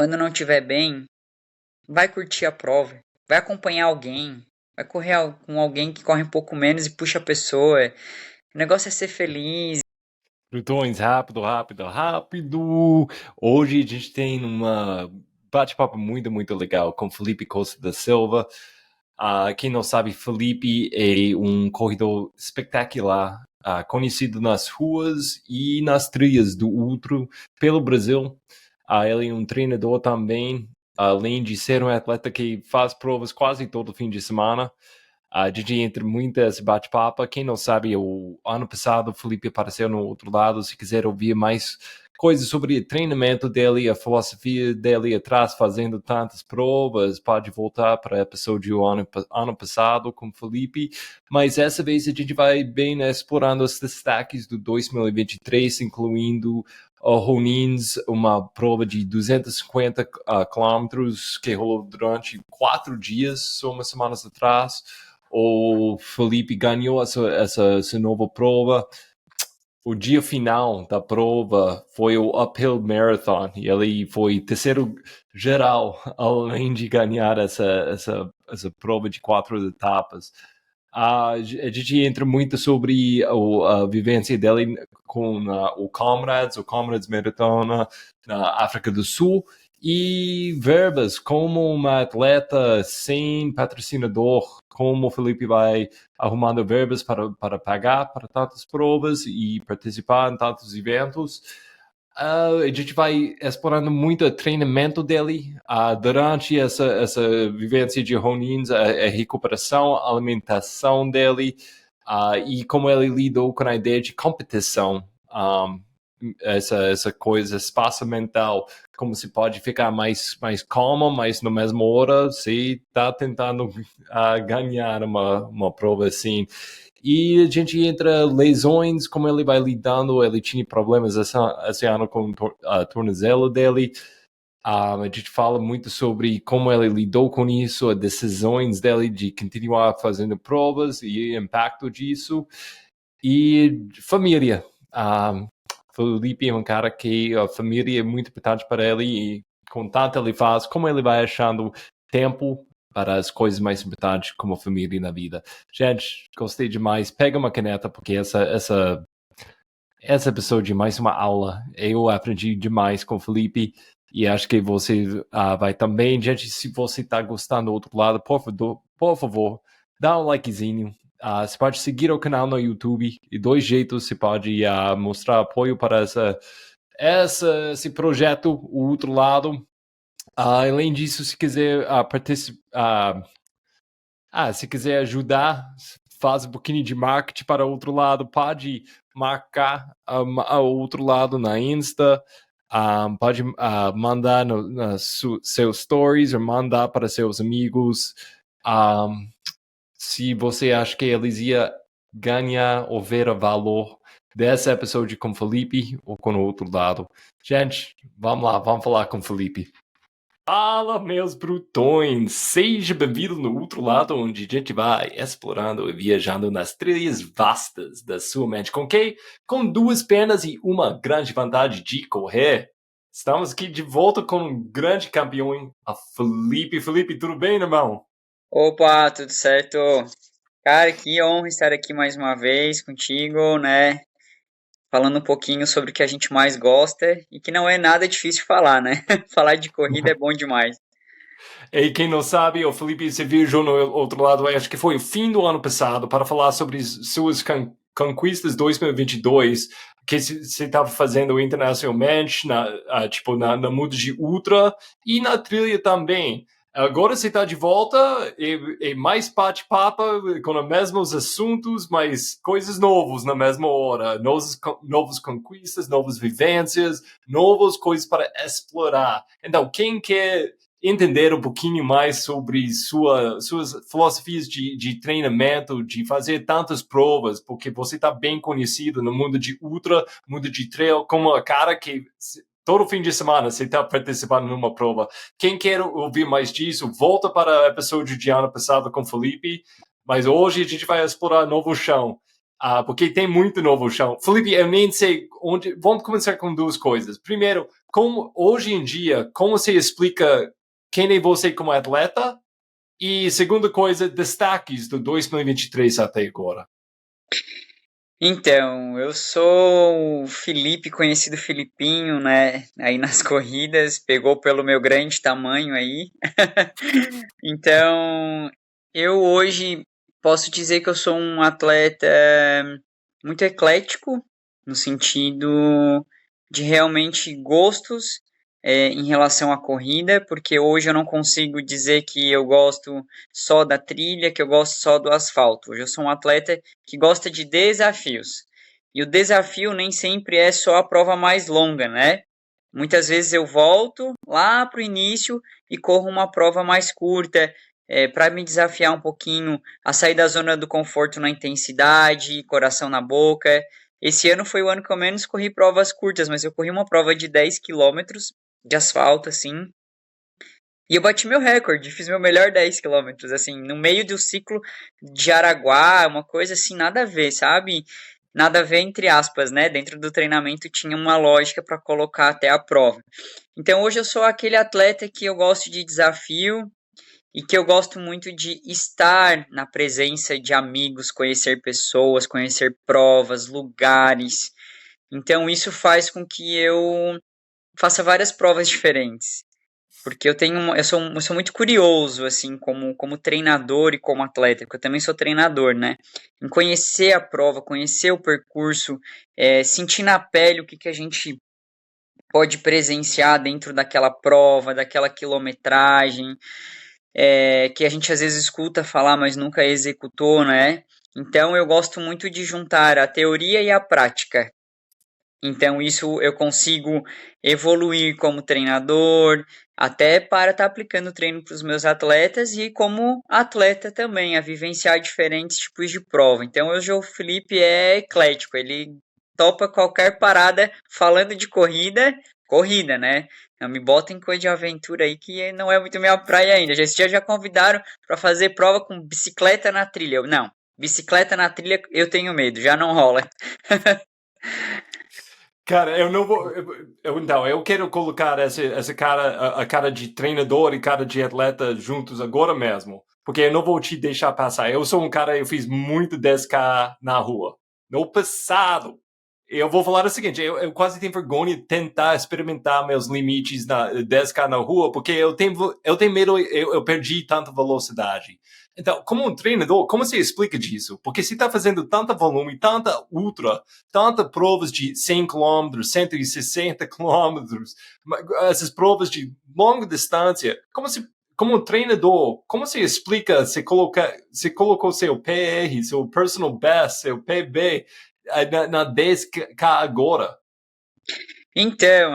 Quando não estiver bem, vai curtir a prova, vai acompanhar alguém, vai correr com alguém que corre um pouco menos e puxa a pessoa. O negócio é ser feliz. Plutões, rápido, rápido, rápido. Hoje a gente tem uma bate-papo muito, muito legal com Felipe Costa da Silva. Quem não sabe, Felipe é um corredor espetacular, conhecido nas ruas e nas trilhas do ultra pelo Brasil. Ele é um treinador também, além de ser um atleta que faz provas quase todo fim de semana. A gente entre muitas bate-papo. Quem não sabe, o ano passado o Felipe apareceu no outro lado. Se quiser ouvir mais coisas sobre o treinamento dele, a filosofia dele atrás, fazendo tantas provas, pode voltar para o episódio do ano passado com o Felipe. Mas essa vez a gente vai bem explorando os destaques do 2023, incluindo o Ronins, uma prova de 250 quilômetros que rolou durante 4 dias, só umas semanas atrás. O Felipe ganhou essa nova prova. O dia final da prova foi o Uphill Marathon e ele foi terceiro geral, além de ganhar essa prova de 4 etapas. A gente entra muito sobre a vivência dele com o Comrades Maratona na África do Sul, e verbas como uma atleta sem patrocinador, como o Felipe vai arrumando verbas para pagar para tantas provas e participar em tantos eventos. A gente vai explorando muito o treinamento dele durante essa vivência de Ronins, a recuperação, a alimentação dele, e como ele lidou com a ideia de competição. Essa coisa, espaço mental, como se pode ficar mais calmo, mas na mesma hora se está tentando ganhar uma prova assim. E a gente entra lesões, como ele vai lidando. Ele tinha problemas esse ano com a tornozelo dele. A gente fala muito sobre como ele lidou com isso, as decisões dele de continuar fazendo provas e o impacto disso. E família. Felipe é um cara que a família é muito importante para ele, e com tanto ele faz, como ele vai achando tempo para as coisas mais importantes como a família na vida. Gente, gostei demais. Pega uma caneta, porque essa episódio é mais uma aula. Eu aprendi demais com o Felipe e acho que você vai também. Gente, se você está gostando do outro lado, por favor, dá um likezinho. Você pode seguir o canal no YouTube, e 2 jeitos você pode mostrar apoio para esse projeto, o outro lado. Além disso, se quiser participar, se quiser ajudar, faz um pouquinho de marketing para o outro lado, pode marcar o outro lado na Insta, pode mandar seus stories, ou mandar para seus amigos. Se você acha que eles iam ganhar ou ver o valor desse episódio com o Felipe ou com o outro lado. Gente, vamos lá, vamos falar com o Felipe. Fala, meus brutões! Seja bem-vindo no outro lado, onde a gente vai explorando e viajando nas trilhas vastas da sua mente. Com quem? Com 2 pernas e uma grande vontade de correr. Estamos aqui de volta com um grande campeão, a Felipe. Felipe, tudo bem, irmão? Opa, tudo certo? Cara, que honra estar aqui mais uma vez contigo, né? Falando um pouquinho sobre o que a gente mais gosta e que não é nada difícil de falar, né? Falar de corrida é bom demais. E quem não sabe, o Felipe se viajou no outro lado, acho que foi o fim do ano passado, para falar sobre suas conquistas 2022, que você estava fazendo internacionalmente, tipo, na mundo de ultra e na trilha também. Agora você está de volta e mais bate-papo com os mesmos assuntos, mas coisas novas na mesma hora. Novas conquistas, novas vivências, novas coisas para explorar. Então, quem quer entender um pouquinho mais sobre suas filosofias de treinamento, de fazer tantas provas, porque você está bem conhecido no mundo de ultra, mundo de trail, como a cara que todo fim de semana você está participando numa prova. Quem quer ouvir mais disso, volta para o episódio de ano passado com o Felipe, mas hoje a gente vai explorar novo chão. Porque tem muito novo chão. Felipe, eu nem sei onde. Vamos começar com duas coisas. Primeiro, como hoje em dia, como você explica quem é você como atleta? E segunda coisa, destaques do 2023 até agora. Então, eu sou o Felipe, conhecido Filipinho, né? Aí nas corridas, pegou pelo meu grande tamanho aí. Então, eu hoje posso dizer que eu sou um atleta muito eclético, no sentido de realmente gostos em relação à corrida, porque hoje eu não consigo dizer que eu gosto só da trilha, que eu gosto só do asfalto. Hoje eu sou um atleta que gosta de desafios. E o desafio nem sempre é só a prova mais longa, né? Muitas vezes eu volto lá para o início e corro uma prova mais curta, para me desafiar um pouquinho a sair da zona do conforto na intensidade, coração na boca. Esse ano foi o ano que eu menos corri provas curtas, mas eu corri uma prova de 10 quilômetros de asfalto, assim, e eu bati meu recorde, fiz meu melhor 10 quilômetros, assim, no meio do ciclo de Araguá, uma coisa assim, nada a ver, sabe? Nada a ver entre aspas, né? Dentro do treinamento tinha uma lógica para colocar até a prova. Então hoje eu sou aquele atleta que eu gosto de desafio e que eu gosto muito de estar na presença de amigos, conhecer pessoas, conhecer provas, lugares. Então isso faz com que eu faça várias provas diferentes. Porque eu sou muito curioso, assim, como treinador e como atleta, porque eu também sou treinador, né? Em conhecer a prova, conhecer o percurso, sentir na pele o que a gente pode presenciar dentro daquela prova, daquela quilometragem, que a gente às vezes escuta falar, mas nunca executou, né? Então eu gosto muito de juntar a teoria e a prática. Então, isso eu consigo evoluir como treinador, até para estar aplicando treino para os meus atletas e como atleta também, a vivenciar diferentes tipos de prova. Então, hoje o Felipe é eclético, ele topa qualquer parada falando de corrida, corrida, né? Não me botem em coisa de aventura aí que não é muito minha praia ainda. Já convidaram para fazer prova com bicicleta na trilha. Não, bicicleta na trilha eu tenho medo, já não rola. Cara, eu não vou. Então, eu quero colocar essa cara, a cara de treinador e cara de atleta juntos agora mesmo. Porque eu não vou te deixar passar. Eu sou um cara, eu fiz muito 10K na rua. No passado. Eu vou falar o seguinte: eu quase tenho vergonha de tentar experimentar meus limites na 10K na rua, porque eu tenho medo, eu perdi tanta velocidade. Então, como um treinador, como você explica disso? Porque se está fazendo tanta volume, tanta ultra, tanta provas de 100 quilômetros, 160 quilômetros, essas provas de longa distância, como um treinador, como você explica, você colocou seu PR, seu personal best, seu PB na 10K agora? Então,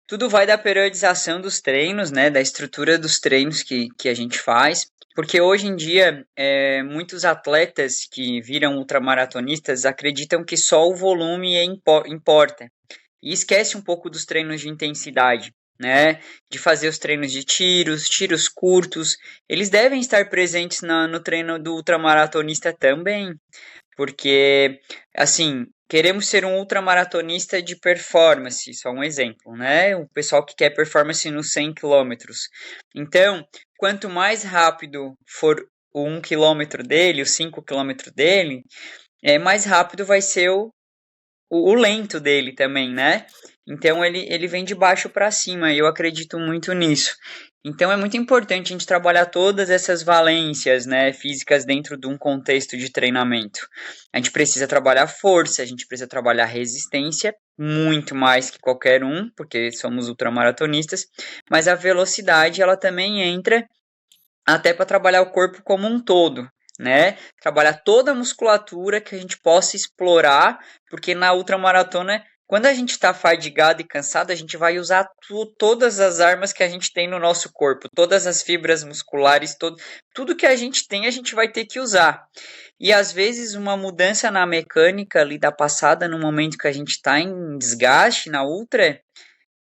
tudo vai da periodização dos treinos, né, da estrutura dos treinos que a gente faz, porque hoje em dia muitos atletas que viram ultramaratonistas acreditam que só o volume importa e esquece um pouco dos treinos de intensidade, né, de fazer os treinos de tiros curtos, eles devem estar presentes no treino do ultramaratonista também, porque, assim, queremos ser um ultramaratonista de performance, só um exemplo, né? O pessoal que quer performance nos 100 quilômetros. Então, quanto mais rápido for o 1 quilômetro dele, o 5 quilômetros dele, mais rápido vai ser o lento dele também, né? Então ele vem de baixo para cima e eu acredito muito nisso. Então é muito importante a gente trabalhar todas essas valências, né, físicas dentro de um contexto de treinamento. A gente precisa trabalhar força, a gente precisa trabalhar resistência, muito mais que qualquer um, porque somos ultramaratonistas, mas a velocidade ela também entra até para trabalhar o corpo como um todo, né? Trabalhar toda a musculatura que a gente possa explorar, porque na ultramaratona, quando a gente está fadigado e cansado, a gente vai usar todas as armas que a gente tem no nosso corpo, todas as fibras musculares, tudo que a gente tem, a gente vai ter que usar. E às vezes uma mudança na mecânica ali da passada, no momento que a gente está em desgaste na ultra,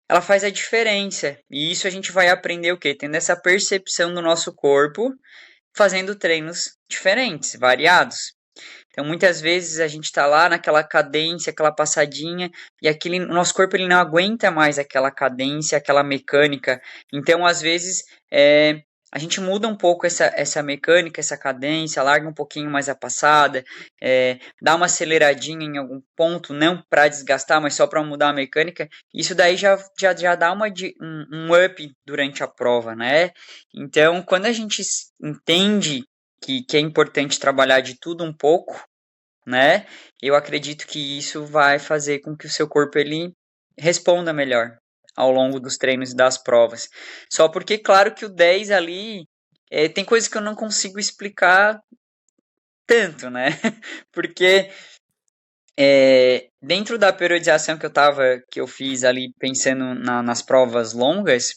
ela faz a diferença. E isso a gente vai aprender o quê? Tendo essa percepção do nosso corpo, fazendo treinos diferentes, variados. Então, muitas vezes a gente está lá naquela cadência, aquela passadinha, e o nosso corpo ele não aguenta mais aquela cadência, aquela mecânica. Então, às vezes, a gente muda um pouco essa mecânica, essa cadência, larga um pouquinho mais a passada, dá uma aceleradinha em algum ponto, não para desgastar, mas só para mudar a mecânica. Isso daí já dá um up durante a prova, né? Então, quando a gente entende que é importante trabalhar de tudo um pouco, né? Eu acredito que isso vai fazer com que o seu corpo ele responda melhor ao longo dos treinos e das provas. Só porque, claro que o 10 ali tem coisas que eu não consigo explicar tanto, né? Porque dentro da periodização que eu fiz ali pensando nas provas longas,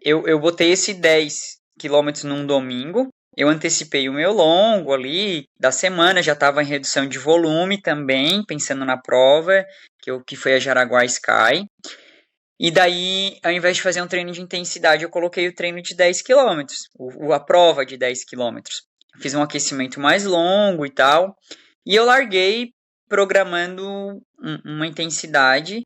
eu botei esse 10 quilômetros num domingo. Eu antecipei o meu longo ali da semana, já estava em redução de volume também, pensando na prova, que foi a Jaraguá Sky. E daí, ao invés de fazer um treino de intensidade, eu coloquei o treino de 10 quilômetros, a prova de 10 quilômetros. Fiz um aquecimento mais longo e tal. E eu larguei programando uma intensidade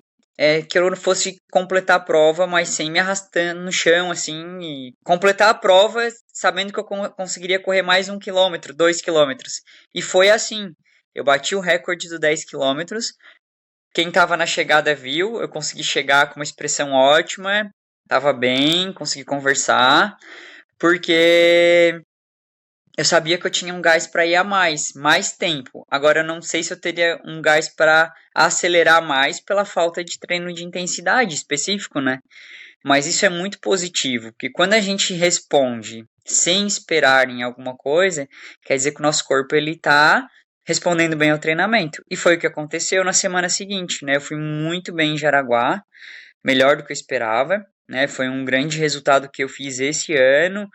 que eu não fosse completar a prova, mas sem me arrastando no chão, assim, e completar a prova sabendo que eu conseguiria correr mais 1 quilômetro, 2 quilômetros. E foi assim. Eu bati o recorde do 10 quilômetros. Quem estava na chegada viu, eu consegui chegar com uma expressão ótima, estava bem, consegui conversar, porque eu sabia que eu tinha um gás para ir a mais tempo. Agora eu não sei se eu teria um gás para acelerar mais pela falta de treino de intensidade específico, né? Mas isso é muito positivo, porque quando a gente responde sem esperar em alguma coisa, quer dizer que o nosso corpo ele tá respondendo bem ao treinamento. E foi o que aconteceu na semana seguinte, né? Eu fui muito bem em Jaraguá, melhor do que eu esperava, né? Foi um grande resultado que eu fiz esse ano.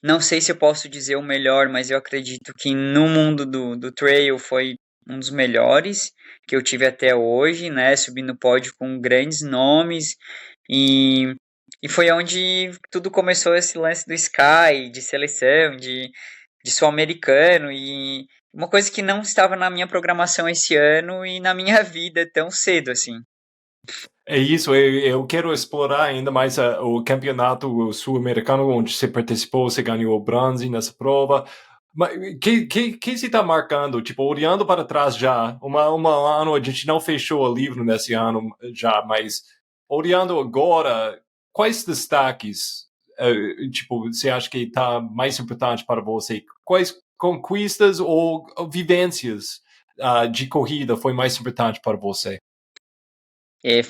Não sei se eu posso dizer o melhor, mas eu acredito que no mundo do trail foi um dos melhores que eu tive até hoje, né? Subi no pódio com grandes nomes e, e foi onde tudo começou esse lance do Sky, de seleção, de sul-americano e uma coisa que não estava na minha programação esse ano e na minha vida tão cedo assim. É isso, eu quero explorar ainda mais o campeonato sul-americano, onde você participou, você ganhou bronze nessa prova. Mas que se está marcando? Tipo, olhando para trás já, uma ano, a gente não fechou o livro nesse ano já, mas olhando agora, quais destaques, tipo, você acha que está mais importante para você? Quais conquistas ou vivências de corrida foi mais importante para você?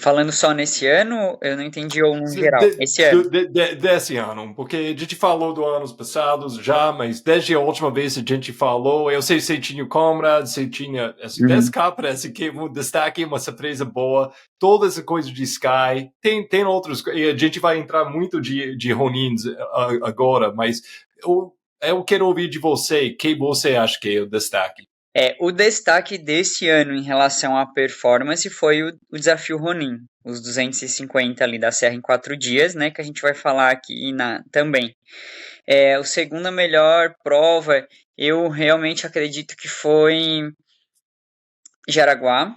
Falando só nesse ano, eu não entendi ou no geral. Esse ano. Desse ano, porque a gente falou dos anos passados já, mas desde a última vez que a gente falou, eu sei que você tinha Comrade, você tinha esse Uhum. 10K, parece que um destaque, uma surpresa boa, toda essa coisa de Sky, tem outros, e a gente vai entrar muito de Ronins agora, mas eu quero ouvir de você, que você acha que é o destaque? O destaque desse ano em relação à performance foi o desafio Ronin, os 250 ali da Serra em 4 dias, né, que a gente vai falar aqui também. O segunda melhor prova, eu realmente acredito que foi Jaraguá,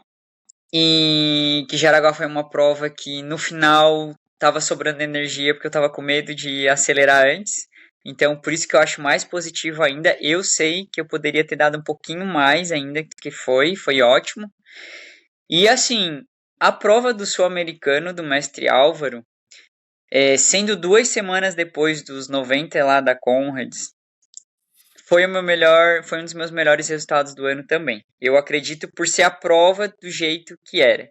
e que Jaraguá foi uma prova que no final estava sobrando energia porque eu estava com medo de acelerar antes. Então, por isso que eu acho mais positivo ainda. Eu sei que eu poderia ter dado um pouquinho mais ainda, que foi ótimo. E assim, a prova do Sul-Americano do Mestre Álvaro, sendo 2 semanas depois dos 90 lá da Conrads, foi um dos meus melhores resultados do ano também. Eu acredito por ser a prova do jeito que era.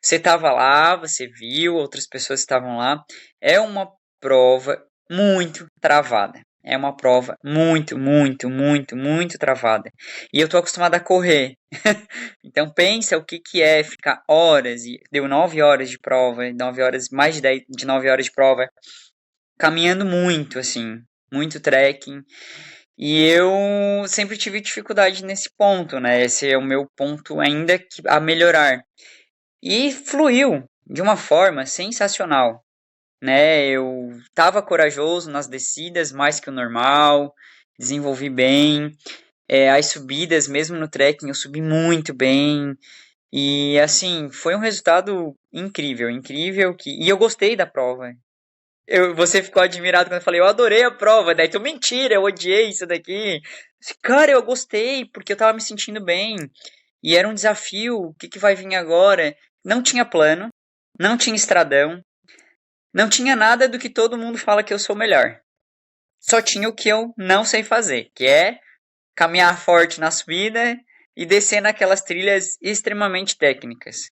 Você estava lá, você viu, outras pessoas estavam lá. É uma prova muito travada. É uma prova muito, muito, muito, muito travada. E eu tô acostumado a correr. Então pensa o que que é ficar horas, e deu 9 horas de prova, 9 horas, mais de 10, de 9 horas de prova, caminhando muito, assim, muito trekking. E eu sempre tive dificuldade nesse ponto, né? Esse é o meu ponto ainda a melhorar. E fluiu de uma forma sensacional, né? Eu estava corajoso nas descidas mais que o normal, desenvolvi bem. As subidas, mesmo no trekking, eu subi muito bem. E assim, foi um resultado incrível, incrível e eu gostei da prova. Você ficou admirado quando eu falei, eu adorei a prova, daí tu, mentira, eu odiei isso daqui. Cara, eu gostei, porque eu tava me sentindo bem. E era um desafio, o que que vai vir agora? Não tinha plano, não tinha estradão, não tinha nada do que todo mundo fala que eu sou melhor. Só tinha o que eu não sei fazer, que é caminhar forte na subida e descer naquelas trilhas extremamente técnicas.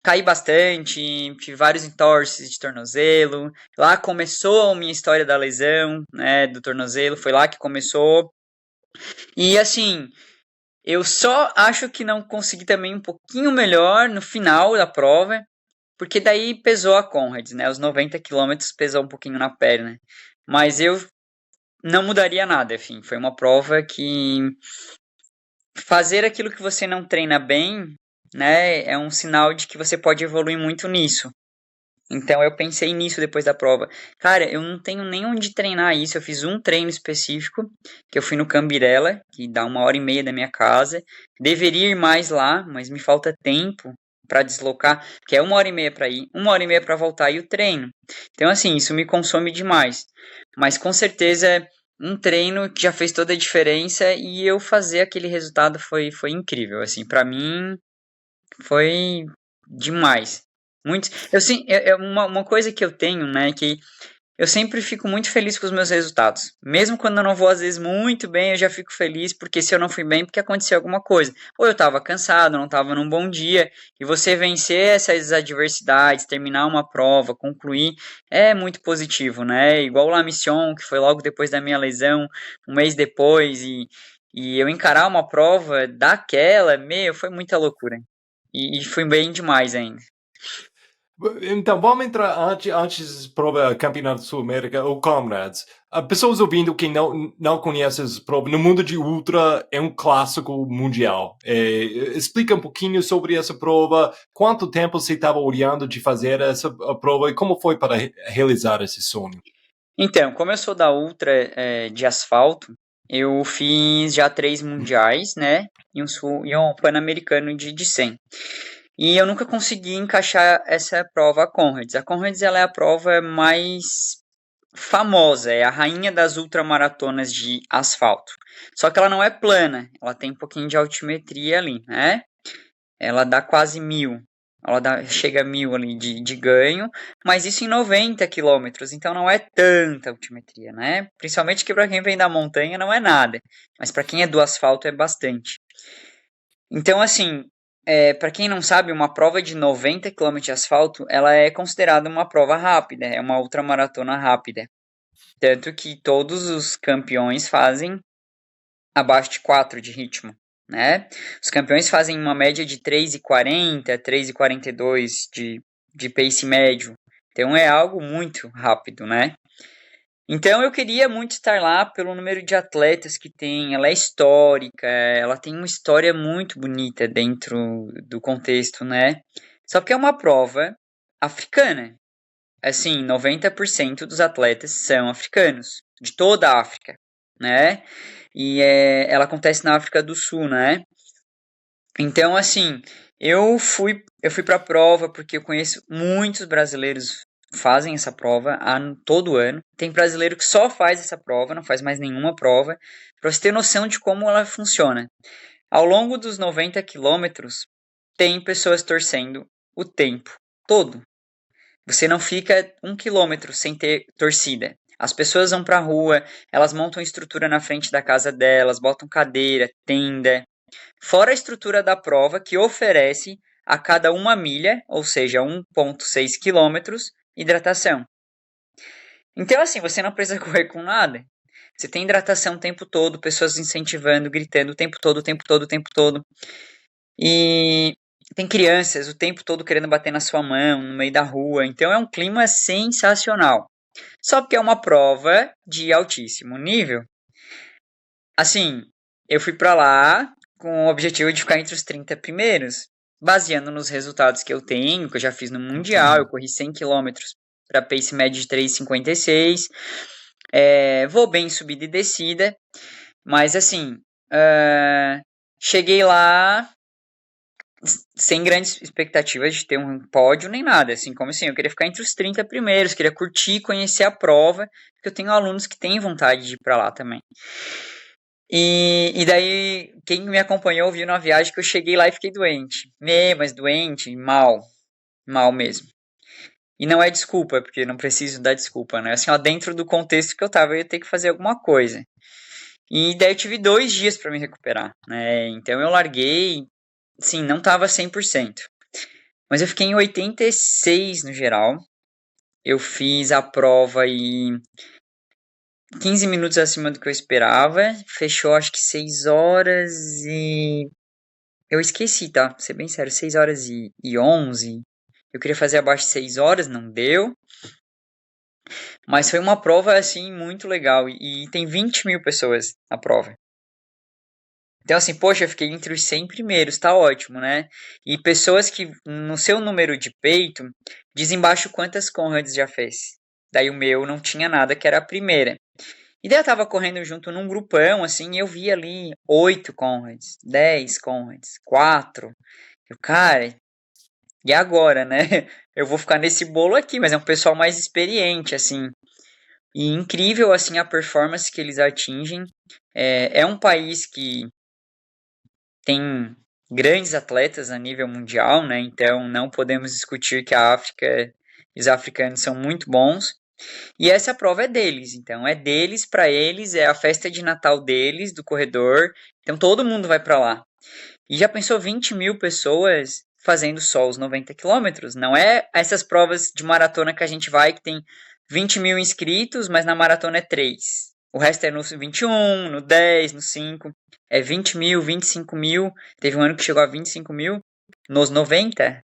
Caí bastante, tive vários entorses de tornozelo. Lá começou a minha história da lesão, né, do tornozelo, foi lá que começou. E assim, eu só acho que não consegui também um pouquinho melhor no final da prova, porque daí pesou a Conrads, né? Os 90 quilômetros pesou um pouquinho na perna. Mas eu não mudaria nada, enfim. Foi uma prova que fazer aquilo que você não treina bem, né, é um sinal de que você pode evoluir muito nisso. Então eu pensei nisso depois da prova. Cara, eu não tenho nem onde treinar isso. Eu fiz um treino específico, que eu fui no Cambirela, que dá 1h30 da minha casa. Deveria ir mais lá, mas me falta tempo para deslocar, que é 1h30 para ir, 1h30 para voltar e o treino. Então assim, isso me consome demais. Mas com certeza um treino que já fez toda a diferença e eu fazer aquele resultado foi incrível. Assim, para mim foi demais. Muito. Eu sim, é uma coisa que eu tenho, né, que eu sempre fico muito feliz com os meus resultados. Mesmo quando eu não vou às vezes muito bem, eu já fico feliz porque se eu não fui bem, porque aconteceu alguma coisa. Ou eu estava cansado, não estava num bom dia, e você vencer essas adversidades, terminar uma prova, concluir, é muito positivo, né? Igual La Mission, que foi logo depois da minha lesão, um mês depois, e eu encarar uma prova daquela, meu, foi muita loucura. E fui bem demais ainda. Então, vamos entrar antes prova Campeonato Sul-América, o Comrades. Pessoas ouvindo que não conhecem essa prova, no mundo de ultra é um clássico mundial. Explica um pouquinho sobre essa prova, quanto tempo você estava olhando de fazer essa prova e como foi para realizar esse sonho? Então, como eu sou da ultra de asfalto, eu fiz já 3 mundiais, né? E um pan-americano de 100. E eu nunca consegui encaixar essa prova a Conrads. A Conrads ela é a prova mais famosa, é a rainha das ultramaratonas de asfalto. Só que ela não é plana, ela tem um pouquinho de altimetria ali, né? Ela dá quase 1.000. Chega a 1.000 ali de ganho, mas isso em 90 quilômetros, então não é tanta altimetria, né? Principalmente que para quem vem da montanha não é nada, mas para quem é do asfalto é bastante. Então, assim, para quem não sabe, uma prova de 90 quilômetros de asfalto, ela é considerada uma prova rápida, é uma ultramaratona rápida. Tanto que todos os campeões fazem abaixo de 4 de ritmo, né? Os campeões fazem uma média de 3,40, 3,42 de pace médio. Então é algo muito rápido, né? Então eu queria muito estar lá pelo número de atletas que tem. Ela é histórica, ela tem uma história muito bonita dentro do contexto, né? Só que é uma prova africana. Assim, 90% dos atletas são africanos, de toda a África, né? E ela acontece na África do Sul, né? Então, assim, eu fui para a prova porque eu conheço muitos brasileiros que fazem essa prova todo ano. Tem brasileiro que só faz essa prova, não faz mais nenhuma prova, para você ter noção de como ela funciona. Ao longo dos 90 quilômetros, tem pessoas torcendo o tempo todo. Você não fica 1 quilômetro sem ter torcida. As pessoas vão para a rua, elas montam estrutura na frente da casa delas, botam cadeira, tenda. Fora a estrutura da prova, que oferece a cada 1 milha, ou seja, 1,6 quilômetros, hidratação. Então, assim, você não precisa correr com nada. Você tem hidratação o tempo todo, pessoas incentivando, gritando o tempo todo, o tempo todo, o tempo todo. E tem crianças o tempo todo querendo bater na sua mão, no meio da rua. Então é um clima sensacional. Só porque é uma prova de altíssimo nível. Assim, eu fui pra lá com o objetivo de ficar entre os 30 primeiros, baseando nos resultados que eu tenho, que eu já fiz no Mundial, eu corri 100 quilômetros para pace médio de 3,56, vou bem em subida e descida, mas assim, Ah, cheguei lá sem grandes expectativas de ter um pódio nem nada, assim, como assim, eu queria ficar entre os 30 primeiros, queria curtir, conhecer a prova, porque eu tenho alunos que têm vontade de ir para lá também. E daí, quem me acompanhou viu na viagem que eu cheguei lá e fiquei doente. Mas doente, mal, mal mesmo. E não é desculpa, porque não preciso dar desculpa, né? Assim, ó, dentro do contexto que eu tava, eu ia ter que fazer alguma coisa. E daí eu tive 2 dias para me recuperar, né? Então eu larguei, sim, não tava 100%. Mas eu fiquei em 86 no geral. Eu fiz a prova e 15 minutos acima do que eu esperava. Fechou acho que 6 horas e. Eu esqueci, tá? Pra ser bem sério, 6 horas e 11. Eu queria fazer abaixo de 6 horas, não deu. Mas foi uma prova, assim, muito legal. E tem 20 mil pessoas na prova. Então, assim, poxa, eu fiquei entre os 100 primeiros, tá ótimo, né? E pessoas que, no seu número de peito, diz embaixo quantas Conrads já fez. Daí o meu não tinha nada, que era a primeira. E daí eu tava correndo junto num grupão, assim, e eu vi ali 8 Conrads, 10 Conrads, 4. Eu, cara, e agora, né? Eu vou ficar nesse bolo aqui, mas é um pessoal mais experiente, assim. E incrível, assim, a performance que eles atingem. É um país que tem grandes atletas a nível mundial, né? Então não podemos discutir que a África e os africanos são muito bons. E essa prova é deles, então é deles para eles, é a festa de Natal deles, do corredor. Então todo mundo vai para lá. E já pensou 20 mil pessoas fazendo só os 90 quilômetros? Não é essas provas de maratona que a gente vai que tem 20 mil inscritos, mas na maratona é 3. O resto é no 21, no 10, no 5. É 20 mil, 25 mil. Teve um ano que chegou a 25 mil nos 90.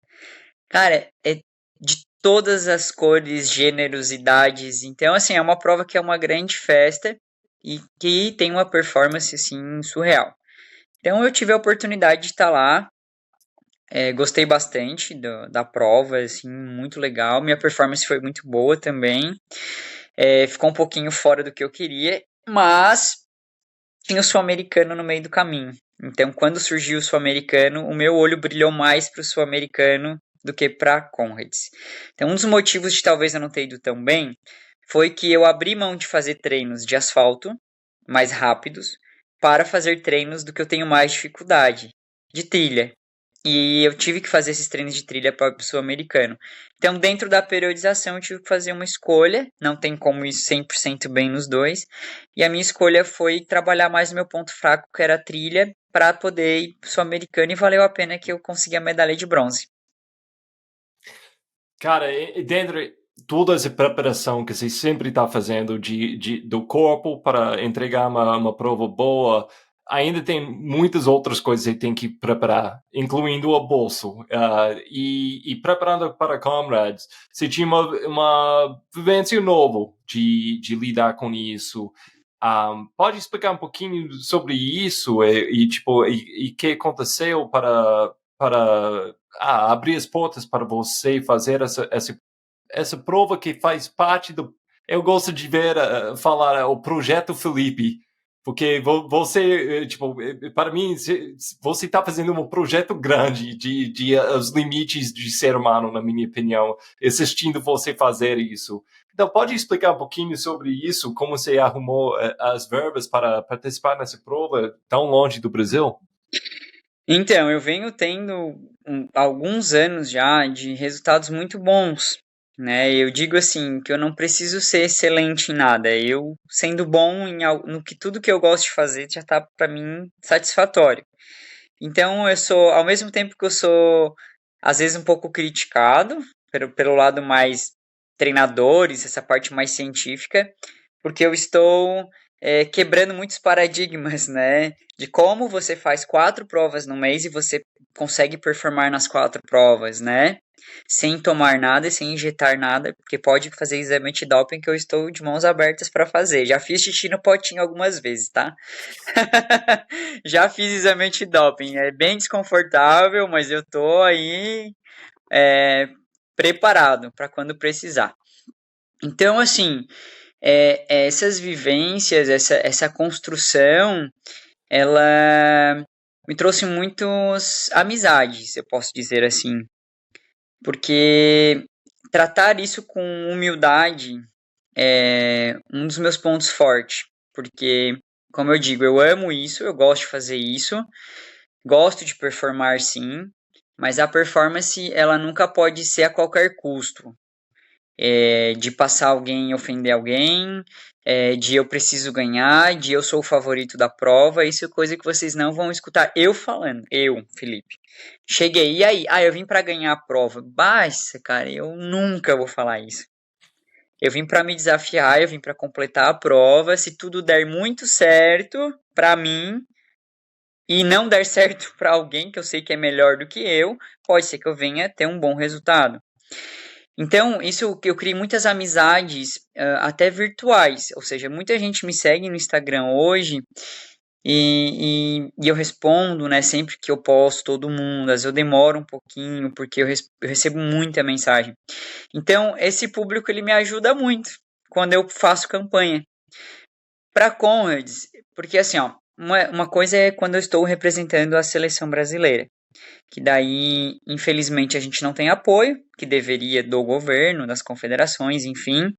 Cara, é de todas as cores, gêneros, idades. Então, assim, é uma prova que é uma grande festa e que tem uma performance, assim, surreal. Então, eu tive a oportunidade de estar lá. Gostei bastante da prova, assim, muito legal. Minha performance foi muito boa também. Ficou um pouquinho fora do que eu queria, mas tinha o sul-americano no meio do caminho. Então, quando surgiu o sul-americano, o meu olho brilhou mais para o sul-americano do que para Conrads. Então, um dos motivos de talvez eu não ter ido tão bem foi que eu abri mão de fazer treinos de asfalto mais rápidos para fazer treinos do que eu tenho mais dificuldade, de trilha. E eu tive que fazer esses treinos de trilha para o sul-americano. Então, dentro da periodização, eu tive que fazer uma escolha. Não tem como ir 100% bem nos dois. E a minha escolha foi trabalhar mais no meu ponto fraco, que era a trilha, para poder ir para o sul-americano. E valeu a pena que eu consegui a medalha de bronze. Cara, e dentro de toda essa preparação que você sempre está fazendo do corpo para entregar uma prova boa, ainda tem muitas outras coisas que você tem que preparar, incluindo o bolso. E preparando para Comrades, você tinha uma vivência nova de lidar com isso. Pode explicar um pouquinho sobre isso e que aconteceu para abrir as portas para você fazer essa prova que faz parte do. Eu gosto de ver, falar o projeto Felipe, porque você, para mim, você está fazendo um projeto grande de os limites de ser humano, na minha opinião, assistindo você fazer isso. Então, pode explicar um pouquinho sobre isso, como você arrumou as verbas para participar nessa prova tão longe do Brasil? Então, eu venho tendo alguns anos já de resultados muito bons, né? Eu digo assim que eu não preciso ser excelente em nada. Eu sendo bom no que tudo que eu gosto de fazer já tá para mim satisfatório. Então, eu sou, ao mesmo tempo que eu sou às vezes um pouco criticado pelo lado mais treinadores, essa parte mais científica, porque eu estou quebrando muitos paradigmas, né? De como você faz 4 provas no mês e você consegue performar nas 4 provas, né? Sem tomar nada e sem injetar nada, porque pode fazer exame antidoping que eu estou de mãos abertas para fazer. Já fiz xixi no potinho algumas vezes, tá? Já fiz exame antidoping. É bem desconfortável, mas eu tô aí é, preparado para quando precisar. Então, assim, essas vivências, essa construção ela me trouxe muitas amizades, eu posso dizer assim, porque tratar isso com humildade é um dos meus pontos fortes, porque, como eu digo, eu amo isso, eu gosto de fazer isso, gosto de performar sim, mas a performance ela nunca pode ser a qualquer custo. De passar alguém, ofender alguém, de eu preciso ganhar, de eu sou o favorito da prova, isso é coisa que vocês não vão escutar eu falando, eu, Felipe. Cheguei, e aí? Ah, eu vim para ganhar a prova. Basta, cara, eu nunca vou falar isso. Eu vim para me desafiar, eu vim para completar a prova. Se tudo der muito certo para mim e não der certo para alguém que eu sei que é melhor do que eu, pode ser que eu venha ter um bom resultado. Então, isso eu criei muitas amizades, até virtuais, ou seja, muita gente me segue no Instagram hoje e eu respondo, né, sempre que eu posto todo mundo, às vezes eu demoro um pouquinho porque eu recebo muita mensagem. Então, esse público ele me ajuda muito quando eu faço campanha. Para Conrads, porque assim, ó, uma coisa é quando eu estou representando a seleção brasileira, que daí, infelizmente, a gente não tem apoio, que deveria do governo, das confederações, enfim.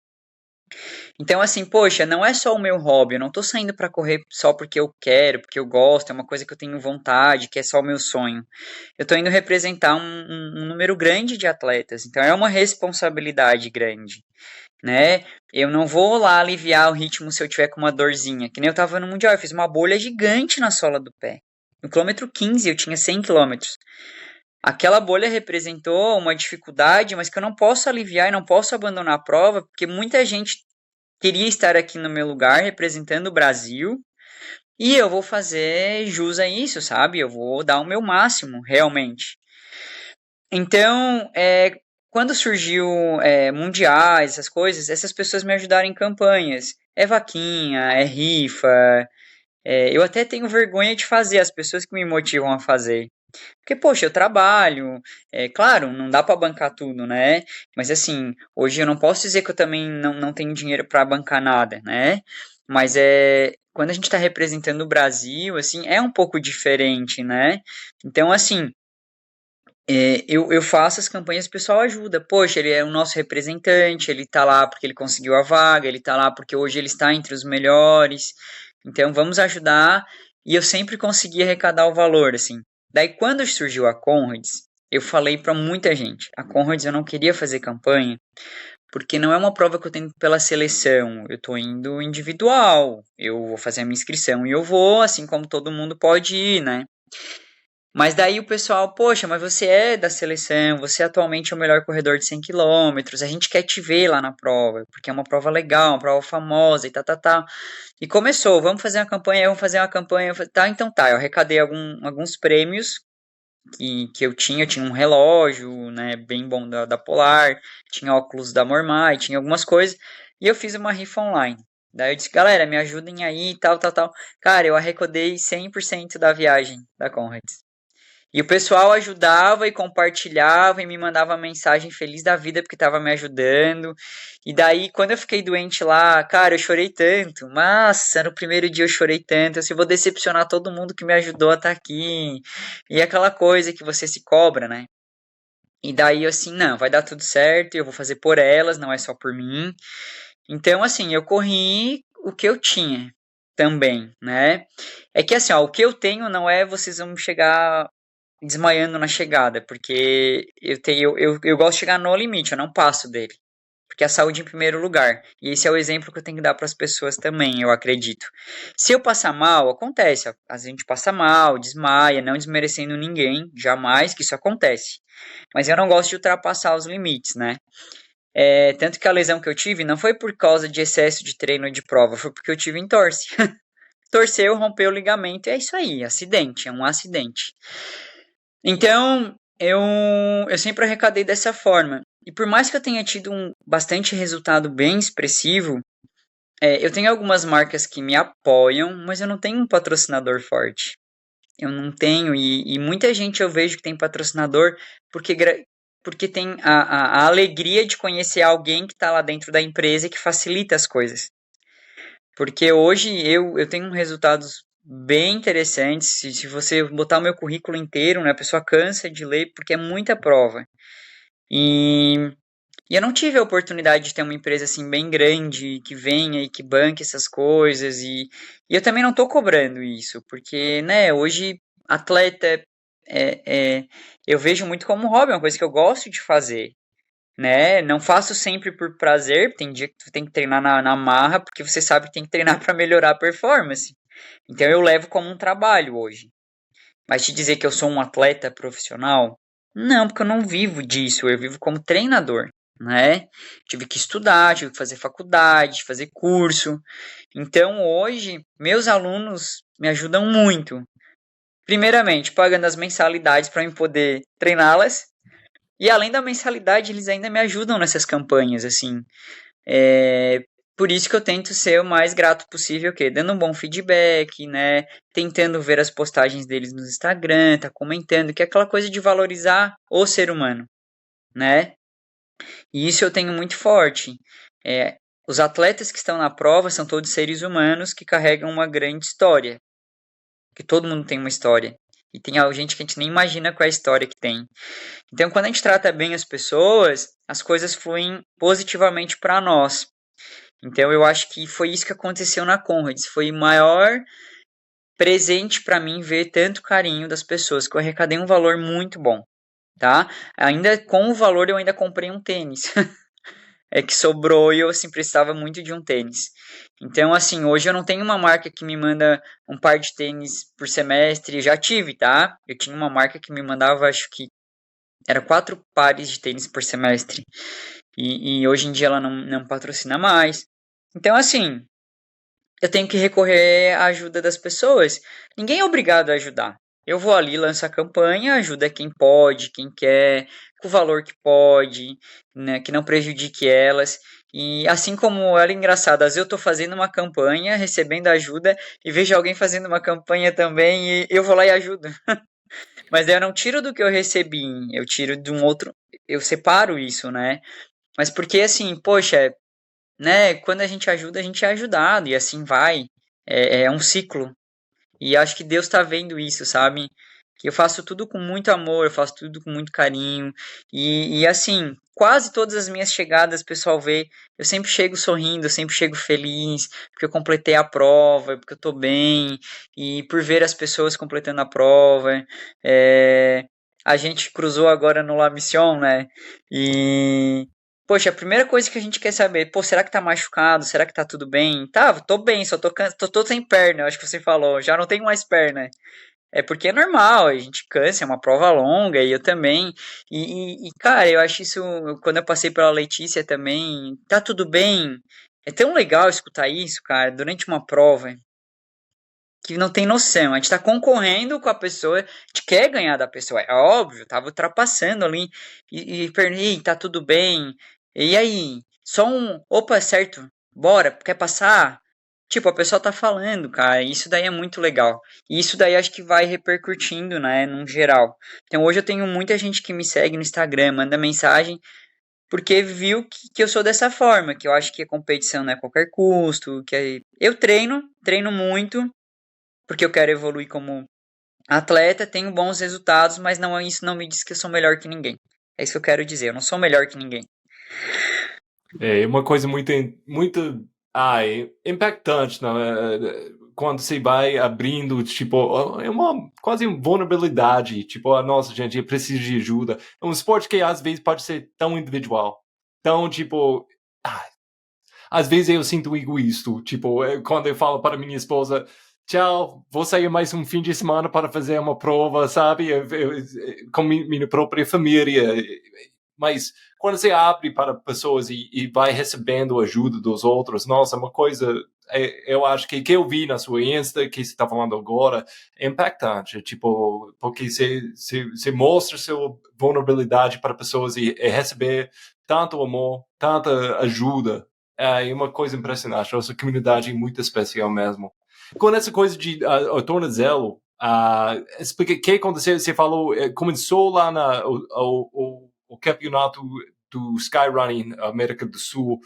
Então, assim, poxa, não é só o meu hobby, eu não tô saindo para correr só porque eu quero, porque eu gosto, é uma coisa que eu tenho vontade, que é só o meu sonho. Eu tô indo representar um número grande de atletas, então é uma responsabilidade grande, né? Eu não vou lá aliviar o ritmo se eu tiver com uma dorzinha, que nem eu tava no Mundial, eu fiz uma bolha gigante na sola do pé. No quilômetro 15 eu tinha 100 quilômetros. Aquela bolha representou uma dificuldade, mas que eu não posso aliviar e não posso abandonar a prova, porque muita gente queria estar aqui no meu lugar, representando o Brasil, e eu vou fazer jus a isso, sabe? Eu vou dar o meu máximo, realmente. Então, quando surgiu mundiais, essas coisas, essas pessoas me ajudaram em campanhas. É vaquinha, é rifa. Eu até tenho vergonha de fazer, as pessoas que me motivam a fazer. Porque, poxa, eu trabalho, claro, não dá para bancar tudo, né? Mas assim, hoje eu não posso dizer que eu também não tenho dinheiro para bancar nada, né? Mas quando a gente está representando o Brasil, assim, é um pouco diferente, né? Então, assim, eu faço as campanhas, o pessoal ajuda. Poxa, ele é o nosso representante, ele tá lá porque ele conseguiu a vaga, ele tá lá porque hoje ele está entre os melhores. Então vamos ajudar. E eu sempre consegui arrecadar o valor, assim. Daí quando surgiu a Conrads, eu falei para muita gente, a Conrads eu não queria fazer campanha, porque não é uma prova que eu tenho pela seleção, eu tô indo individual. Eu vou fazer a minha inscrição e eu vou, assim como todo mundo pode ir, né? Mas daí o pessoal, poxa, mas você é da seleção, você atualmente é o melhor corredor de 100 quilômetros, a gente quer te ver lá na prova, porque é uma prova legal, uma prova famosa e tá. E começou, vamos fazer uma campanha, vamos fazer uma campanha, tá, então tá, eu arrecadei alguns prêmios que eu tinha um relógio, né, bem bom da Polar, tinha óculos da Mormai, tinha algumas coisas, e eu fiz uma rifa online. Daí eu disse, galera, me ajudem aí, tal. Cara, eu arrecadei 100% da viagem da Conrad. E o pessoal ajudava e compartilhava e me mandava mensagem feliz da vida porque estava me ajudando. E daí, quando eu fiquei doente lá, cara, eu chorei tanto. Nossa, no primeiro dia eu chorei tanto. Eu vou decepcionar todo mundo que me ajudou a estar aqui. E aquela coisa que você se cobra, né? E daí, assim, não, vai dar tudo certo, eu vou fazer por elas, não é só por mim. Então, assim, eu corri o que eu tinha também, né? É que assim, ó, o que eu tenho não é vocês vão chegar desmaiando na chegada, porque eu gosto de chegar no limite, eu não passo dele. Porque a saúde em primeiro lugar. E esse é o exemplo que eu tenho que dar para as pessoas também, eu acredito. Se eu passar mal, acontece. A gente passa mal, desmaia, não desmerecendo ninguém, jamais que isso acontece. Mas eu não gosto de ultrapassar os limites, né? Tanto que a lesão que eu tive não foi por causa de excesso de treino ou de prova, foi porque eu tive entorse. Torceu, rompeu o ligamento, é isso aí, acidente, é um acidente. Então, eu sempre arrecadei dessa forma. E por mais que eu tenha tido um bastante resultado bem expressivo, eu tenho algumas marcas que me apoiam, mas eu não tenho um patrocinador forte. Eu não tenho, e muita gente eu vejo que tem patrocinador porque, porque tem a alegria de conhecer alguém que está lá dentro da empresa e que facilita as coisas. Porque hoje eu tenho resultados bem interessantes. Se você botar o meu currículo inteiro, né, a pessoa cansa de ler porque é muita prova. E, e eu não tive a oportunidade de ter uma empresa assim bem grande que venha e que banque essas coisas. E eu também não estou cobrando isso, porque, né, hoje atleta é, eu vejo muito como hobby, é uma coisa que eu gosto de fazer. Né? Não faço sempre por prazer, tem dia que tu tem que treinar na marra, porque você sabe que tem que treinar para melhorar a performance. Então eu levo como um trabalho hoje. Mas te dizer que eu sou um atleta profissional? Não, porque eu não vivo disso, eu vivo como treinador, né? Tive que estudar, tive que fazer faculdade, fazer curso. Então hoje, meus alunos me ajudam muito. Primeiramente, pagando as mensalidades para eu poder treiná-las. E além da mensalidade, eles ainda me ajudam nessas campanhas, assim. É, por isso que eu tento ser o mais grato possível, que dando um bom feedback, né? Tentando ver as postagens deles no Instagram, tá comentando, que é aquela coisa de valorizar o ser humano, né? E isso eu tenho muito forte. É, os atletas que estão na prova são todos seres humanos que carregam uma grande história, que todo mundo tem uma história. E tem gente que a gente nem imagina qual é a história que tem. Então, quando a gente trata bem as pessoas, as coisas fluem positivamente para nós. Então, eu acho que foi isso que aconteceu na Conrads. Foi o maior presente para mim ver tanto carinho das pessoas, que eu arrecadei um valor muito bom, tá? Ainda com o valor, eu ainda comprei um tênis. É que sobrou e eu, assim, precisava muito de um tênis. Então, assim, hoje eu não tenho uma marca que me manda um par de tênis por semestre. Já tive, tá? Eu tinha uma marca que me mandava, acho que era 4 pares de tênis por semestre. E hoje em dia ela não patrocina mais. Então, assim, eu tenho que recorrer à ajuda das pessoas. Ninguém é obrigado a ajudar. Eu vou ali, lanço a campanha, ajuda quem pode, quem quer, com o valor que pode, né, que não prejudique elas. E assim como ela é engraçada, às vezes eu estou fazendo uma campanha, recebendo ajuda, e vejo alguém fazendo uma campanha também, e eu vou lá e ajudo. Mas daí eu não tiro do que eu recebi, eu tiro de um outro, eu separo isso, né? Mas porque assim, poxa, né, quando a gente é ajudado e assim vai. É um ciclo. E acho que Deus tá vendo isso, sabe? Que eu faço tudo com muito amor, eu faço tudo com muito carinho. E assim, quase todas as minhas chegadas, o pessoal vê, eu sempre chego sorrindo, eu sempre chego feliz, porque eu completei a prova, porque eu tô bem, e por ver as pessoas completando a prova. É, a gente cruzou agora no La Mission, né? E. Poxa, a primeira coisa que a gente quer saber, pô, será que tá machucado? Será que tá tudo bem? Tá, tô bem, só tô sem perna, eu acho que você falou, já não tenho mais perna. É porque é normal, a gente cansa, é uma prova longa, e eu também. Cara, eu acho isso, quando eu passei pela Letícia também, tá tudo bem. É tão legal escutar isso, cara, durante uma prova, que não tem noção. A gente tá concorrendo com a pessoa, a gente quer ganhar da pessoa, é óbvio, tava ultrapassando ali, e tá tudo bem. E aí, só um, opa, certo, bora, quer passar? Tipo, a pessoa tá falando, cara, isso daí é muito legal. E isso daí acho que vai repercutindo, né, num geral. Então hoje eu tenho muita gente que me segue no Instagram, manda mensagem, porque viu que eu sou dessa forma, que eu acho que a competição não é a qualquer custo, eu treino muito, porque eu quero evoluir como atleta, tenho bons resultados, mas não isso não me diz que eu sou melhor que ninguém. É isso que eu quero dizer, eu não sou melhor que ninguém. É uma coisa muito impactante, né? Quando você vai abrindo, tipo, é uma quase uma vulnerabilidade, tipo, nossa, gente, eu preciso de ajuda. É um esporte que às vezes pode ser tão individual, tão, tipo, às vezes eu sinto egoísta, tipo, quando eu falo para minha esposa, tchau, vou sair mais um fim de semana para fazer uma prova, sabe? Com minha própria família. Mas quando você abre para pessoas e vai recebendo ajuda dos outros, nossa, uma coisa, eu acho que eu vi na sua Insta, que você está falando agora, é impactante, tipo, porque você mostra sua vulnerabilidade para pessoas e receber tanto amor, tanta ajuda, é uma coisa impressionante. Nossa comunidade é muito especial mesmo. Com essa coisa de tornozelo, explica o que aconteceu. Você falou, começou lá o campeonato do Skyrunning América do Sul.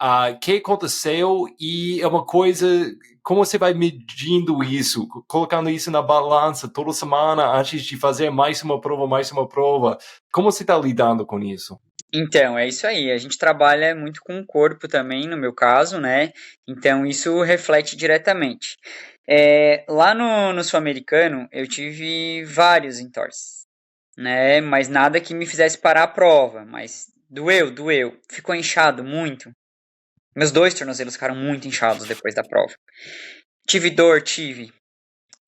O que aconteceu e é uma coisa, como você vai medindo isso, colocando isso na balança toda semana antes de fazer mais uma prova, como você está lidando com isso? Então, é isso aí. A gente trabalha muito com o corpo também, no meu caso, né? Então, isso reflete diretamente. Lá no Sul-Americano, eu tive vários entorses, né? Mas nada que me fizesse parar a prova. Mas doeu. Ficou inchado muito. Meus dois tornozelos ficaram muito inchados depois da prova. Tive dor, tive.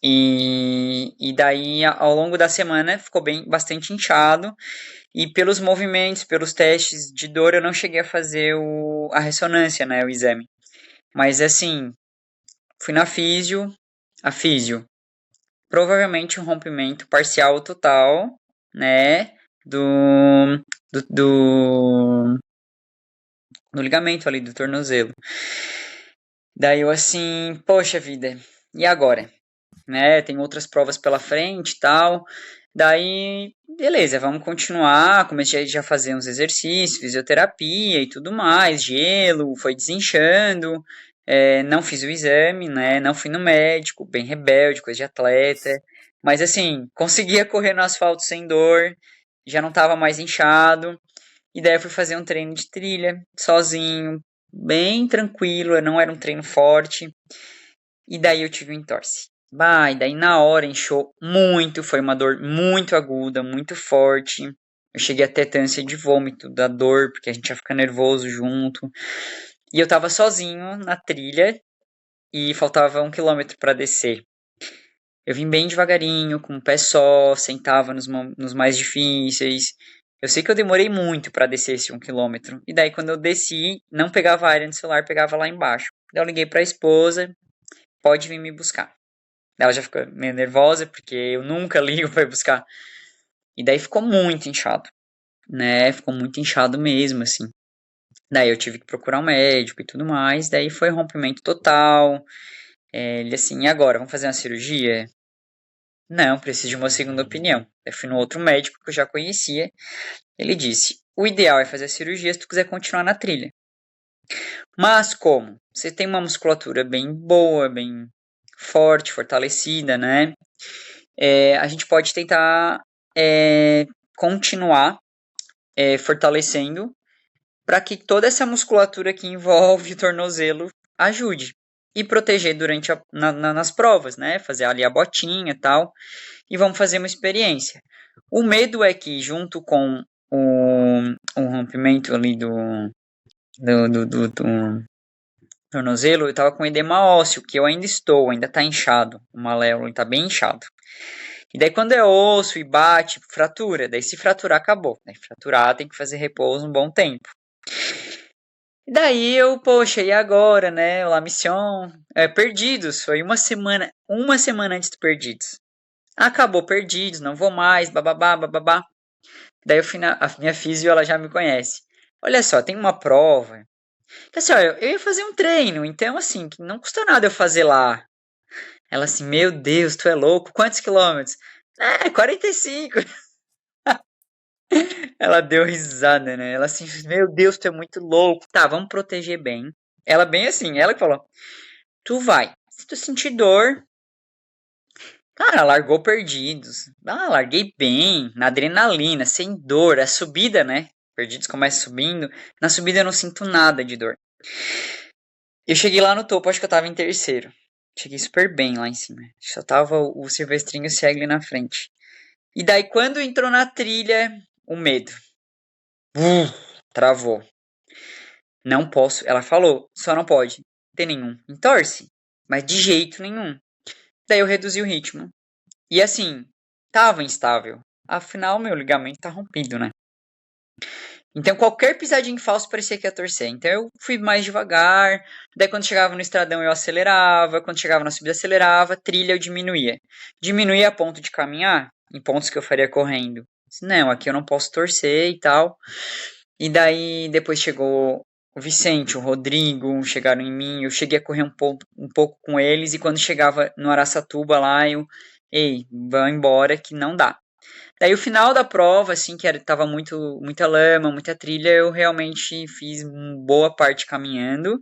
E daí, ao longo da semana, ficou bastante inchado. E pelos movimentos, pelos testes de dor, eu não cheguei a fazer a ressonância, né, o exame. Mas assim, fui na físio, a físio, provavelmente um rompimento parcial ou total, né, do, do, do ligamento ali do tornozelo. Daí eu assim, poxa vida, e agora? Né, tem outras provas pela frente e tal. Daí, beleza, vamos continuar. Comecei já a fazer uns exercícios, fisioterapia e tudo mais, gelo, foi desinchando. Não fiz o exame, né? Não fui no médico, bem rebelde, coisa de atleta. Mas assim, conseguia correr no asfalto sem dor, já não estava mais inchado. E daí eu fui fazer um treino de trilha, sozinho, bem tranquilo, não era um treino forte. E daí eu tive um entorse. Bah, e daí na hora inchou muito, foi uma dor muito aguda, muito forte. Eu cheguei até ter ânsia de vômito da dor, porque a gente ia ficar nervoso junto. E eu tava sozinho na trilha e faltava 1 quilômetro para descer. Eu vim bem devagarinho, com o pé só, sentava nos mais difíceis. Eu sei que eu demorei muito para descer esse 1 quilômetro. E daí quando eu desci, não pegava área no celular, pegava lá embaixo. Daí eu liguei pra esposa, pode vir me buscar. Ela já ficou meio nervosa, porque eu nunca ligo pra ir buscar. E daí ficou muito inchado, né? Ficou muito inchado mesmo, assim. Daí eu tive que procurar um médico e tudo mais. Daí foi rompimento total. Ele assim, e agora? Vamos fazer uma cirurgia? Não, preciso de uma segunda opinião. Eu fui no outro médico que eu já conhecia. Ele disse: o ideal é fazer a cirurgia se tu quiser continuar na trilha. Mas como? Você tem uma musculatura bem boa, bem forte, fortalecida, né? A gente pode tentar continuar fortalecendo para que toda essa musculatura que envolve o tornozelo ajude e proteger durante nas provas, né? Fazer ali a botinha e tal, e vamos fazer uma experiência. O medo é que junto com o rompimento ali do tornozelo, eu estava com edema ósseo, que eu ainda estou, ainda está inchado, o maléolo está bem inchado. E daí quando é osso e bate, fratura. Daí se fraturar, acabou. Daí fraturar tem que fazer repouso um bom tempo. E daí eu, poxa, e agora, né? La Mission, Perdidos, foi uma semana antes do Perdidos. Acabou Perdidos, não vou mais, bababá, bababá. Daí a minha físio, ela já me conhece. Olha só, tem uma prova. Que assim, ó, eu ia fazer um treino, então assim, não custa nada eu fazer lá. Ela assim, meu Deus, tu é louco? Quantos quilômetros? 45. Ela deu risada, né? Ela assim, meu Deus, tu é muito louco. Tá, vamos proteger bem. Ela bem assim, ela que falou, tu vai. Se tu sentir dor, cara, largou Perdidos. Ah, larguei bem, na adrenalina, sem dor. A subida, né? Perdidos começa subindo. Na subida eu não sinto nada de dor. Eu cheguei lá no topo, acho que eu tava em terceiro. Cheguei super bem lá em cima. Só tava o Silvestrinho e o Segli na frente. E daí, quando entrou na trilha, o medo. Travou. Não posso. Ela falou, só não pode ter nenhum entorse. Mas de jeito nenhum. Daí eu reduzi o ritmo. E assim, tava instável. Afinal, meu ligamento tá rompido, né? Então qualquer pisadinha em falso parecia que ia torcer. Então eu fui mais devagar. Daí quando chegava no estradão eu acelerava. Quando chegava na subida acelerava. Trilha eu diminuía. Diminuía a ponto de caminhar. Em pontos que eu faria correndo. Não, aqui eu não posso torcer e tal. E daí depois chegou o Vicente, o Rodrigo, chegaram em mim. Eu cheguei a correr um pouco com eles. E quando chegava no Araçatuba lá, ei, vão embora que não dá. Daí o final da prova, assim, tava muita lama, muita trilha, eu realmente fiz boa parte caminhando.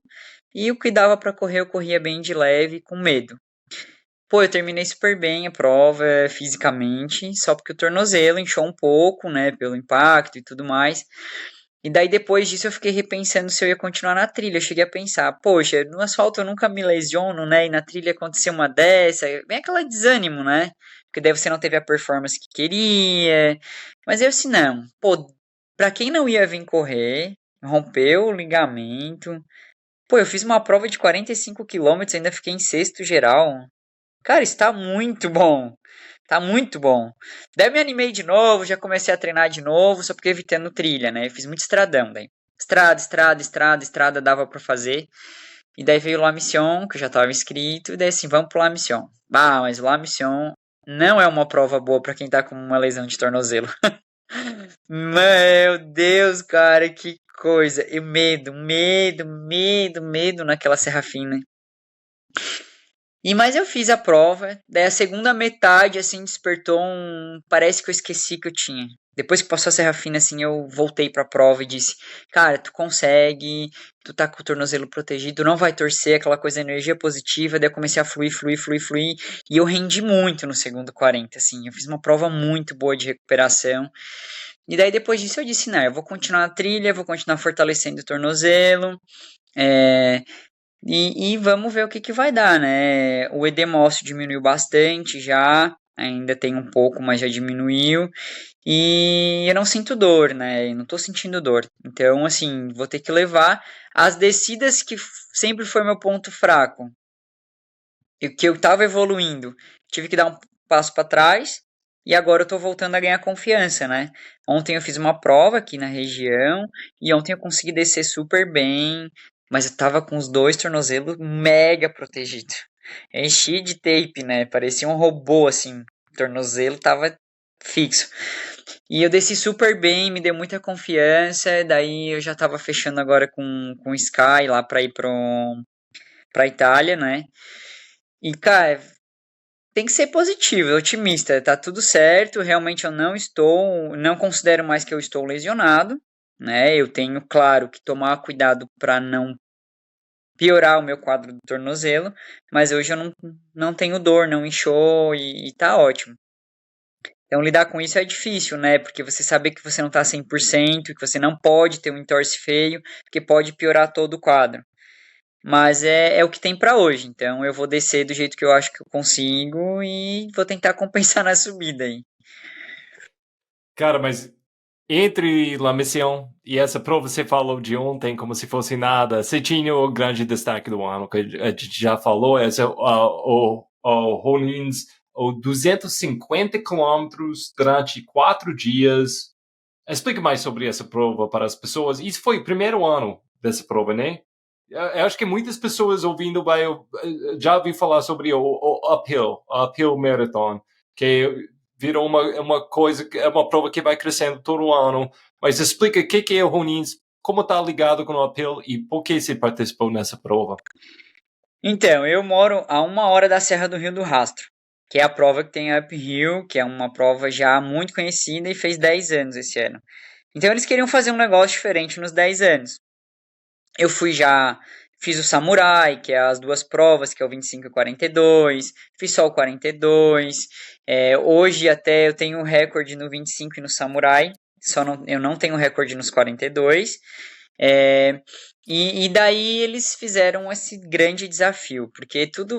E o que dava pra correr, eu corria bem de leve, com medo. Pô, eu terminei super bem a prova fisicamente, só porque o tornozelo inchou um pouco, né, pelo impacto e tudo mais. E daí depois disso eu fiquei repensando se eu ia continuar na trilha. Eu cheguei a pensar, poxa, no asfalto eu nunca me lesiono, né? E na trilha aconteceu uma dessa, vem aquela desânimo, né? Porque daí você não teve a performance que queria. Mas eu assim, não. Pô, pra quem não ia vir correr, rompeu o ligamento. Pô, eu fiz uma prova de 45 quilômetros, ainda fiquei em sexto geral. Cara, está muito bom. Tá muito bom. Daí eu me animei de novo, já comecei a treinar de novo, só porque evitando trilha, né? Eu fiz muito estradão daí. Estrada, dava pra fazer. E daí veio o La Mission, que eu já tava inscrito, e daí assim, vamos pro La Mission. Bah, mas o La Mission não é uma prova boa pra quem tá com uma lesão de tornozelo. Meu Deus, cara, que coisa. E medo naquela serra fina. Mas eu fiz a prova, daí a segunda metade, assim, despertou um... Parece que eu esqueci que eu tinha. Depois que passou a Serra Fina, assim, eu voltei pra prova e disse, cara, tu consegue, tu tá com o tornozelo protegido, não vai torcer, aquela coisa, energia positiva, daí eu comecei a fluir, e eu rendi muito no segundo 40, assim, eu fiz uma prova muito boa de recuperação, e daí depois disso eu disse, não, eu vou continuar a trilha, vou continuar fortalecendo o tornozelo, é, e vamos ver o que vai dar, né? O edemócio diminuiu bastante já, ainda tem um pouco, mas já diminuiu. E eu não sinto dor, né? Eu não tô sentindo dor. Então, assim, vou ter que levar as descidas que sempre foi meu ponto fraco. E que eu tava evoluindo. Tive que dar um passo para trás e agora eu tô voltando a ganhar confiança, né? Ontem eu fiz uma prova aqui na região e ontem eu consegui descer super bem, mas eu tava com os dois tornozelos mega protegidos. Enchi de tape, né? Parecia um robô assim. O tornozelo tava fixo. E eu desci super bem, me deu muita confiança. Daí eu já tava fechando agora com o Sky lá pra ir pra Itália, né? E, cara, tem que ser positivo, otimista, tá tudo certo. Realmente eu não considero mais que eu estou lesionado, né? Eu tenho, claro, que tomar cuidado para não piorar o meu quadro do tornozelo, mas hoje eu não tenho dor, não inchou e tá ótimo. Então lidar com isso é difícil, né? Porque você saber que você não tá 100%, que você não pode ter um entorse feio, porque pode piorar todo o quadro. Mas é o que tem pra hoje. Então eu vou descer do jeito que eu acho que eu consigo e vou tentar compensar na subida aí. Cara, mas entre La Mission e essa prova você falou de ontem como se fosse nada, você tinha o grande destaque do ano, que a gente já falou, o Ronins, o 250 quilômetros durante 4 dias. Explica mais sobre essa prova para as pessoas. Isso foi o primeiro ano dessa prova, né? Eu acho que muitas pessoas ouvindo já ouvi falar sobre o Uphill Marathon, que virou uma coisa, é uma prova que vai crescendo todo ano. Mas explica o que é o Ronins, como está ligado com o Uphill e por que você participou nessa prova. Então, eu moro a 1 hora da Serra do Rio do Rastro, que é a prova que tem a Uphill, que é uma prova já muito conhecida e fez 10 anos esse ano. Então eles queriam fazer um negócio diferente nos 10 anos. Eu fiz o Samurai, que é as duas provas, que é o 25 e 42, fiz só o 42. Hoje até eu tenho um recorde no 25 e no Samurai, eu não tenho recorde nos 42. E daí eles fizeram esse grande desafio, porque tudo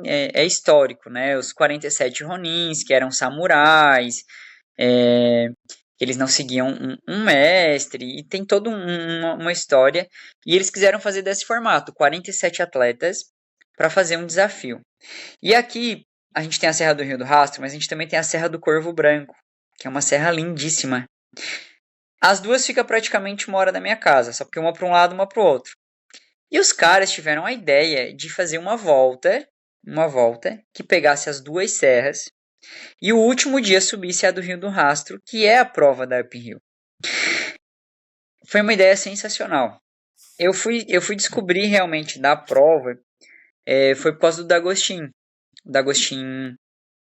é histórico, né? Os 47 Ronins, que eram samurais, eles não seguiam um mestre, e tem toda uma história. E eles quiseram fazer desse formato, 47 atletas, para fazer um desafio. E aqui a gente tem a Serra do Rio do Rastro, mas a gente também tem a Serra do Corvo Branco, que é uma serra lindíssima. As duas ficam praticamente 1 hora da minha casa, só porque uma para um lado, uma para o outro. E os caras tiveram a ideia de fazer uma volta que pegasse as duas serras e o último dia subisse a do Rio do Rastro, que é a prova da Uphill. Foi uma ideia sensacional. Eu fui descobrir realmente da prova, foi por causa do D'Agostin. O D'Agostin,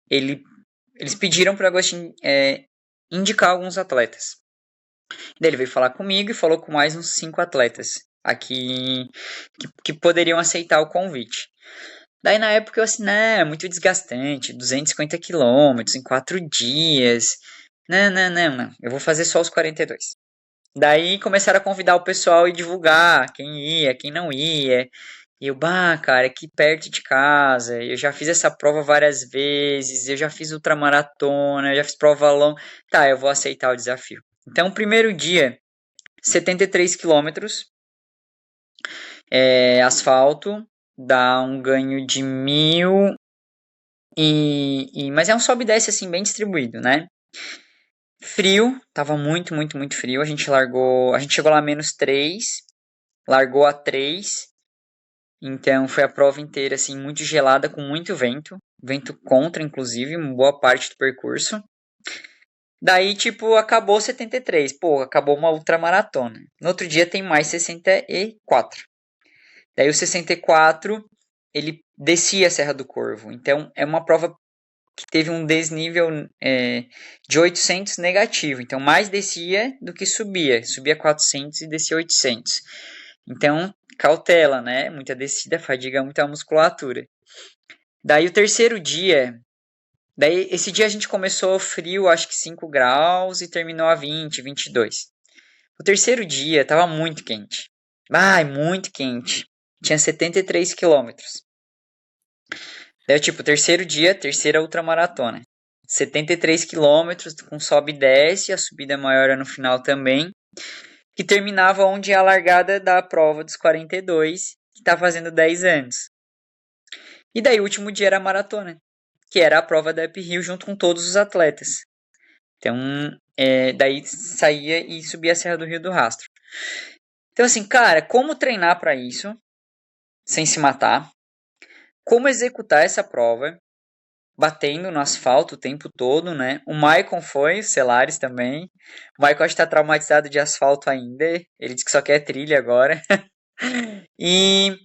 eles pediram para o D'Agostin indicar alguns atletas. Daí ele veio falar comigo e falou com mais uns 5 atletas aqui que poderiam aceitar o convite. Daí na época eu assim, não, é muito desgastante, 250 quilômetros em 4 dias. Não, não, não, não, eu vou fazer só os 42. Daí começaram a convidar o pessoal e divulgar quem ia, quem não ia. E eu, bah, cara, aqui perto de casa, eu já fiz essa prova várias vezes, eu já fiz ultramaratona, eu já fiz prova longa. Tá, eu vou aceitar o desafio. Então, o primeiro dia, 73 quilômetros, asfalto, dá um ganho de 1.000 mas é um sobe e desce assim bem distribuído, né? Frio, tava muito, muito, muito frio. A gente chegou lá a -3, largou a 3. Então foi a prova inteira assim muito gelada com muito vento, vento contra inclusive, uma boa parte do percurso. Daí tipo acabou 73, pô, acabou uma ultramaratona. No outro dia tem mais 64. Daí o 64 ele descia a Serra do Corvo. Então é uma prova que teve um desnível de 800 negativo. Então mais descia do que subia. Subia 400 e descia 800. Então, cautela, né? Muita descida, fadiga muito a musculatura. Daí o terceiro dia, daí esse dia a gente começou frio, acho que 5 graus e terminou a 20, 22. O terceiro dia tava muito quente. Ai, muito quente. Tinha 73 quilômetros. Daí, tipo, terceiro dia, terceira ultramaratona. 73 quilômetros com sobe e desce, a subida maior é no final também. Que terminava onde é a largada da prova dos 42, que tá fazendo 10 anos. E daí o último dia era a maratona, que era a prova da uphill junto com todos os atletas. Então, daí saía e subia a Serra do Rio do Rastro. Então, assim, cara, como treinar para isso sem se matar? Como executar essa prova batendo no asfalto o tempo todo, né? O Maicon foi, o Celares também. O Maicon acho que tá traumatizado de asfalto ainda. Ele disse que só quer trilha agora. E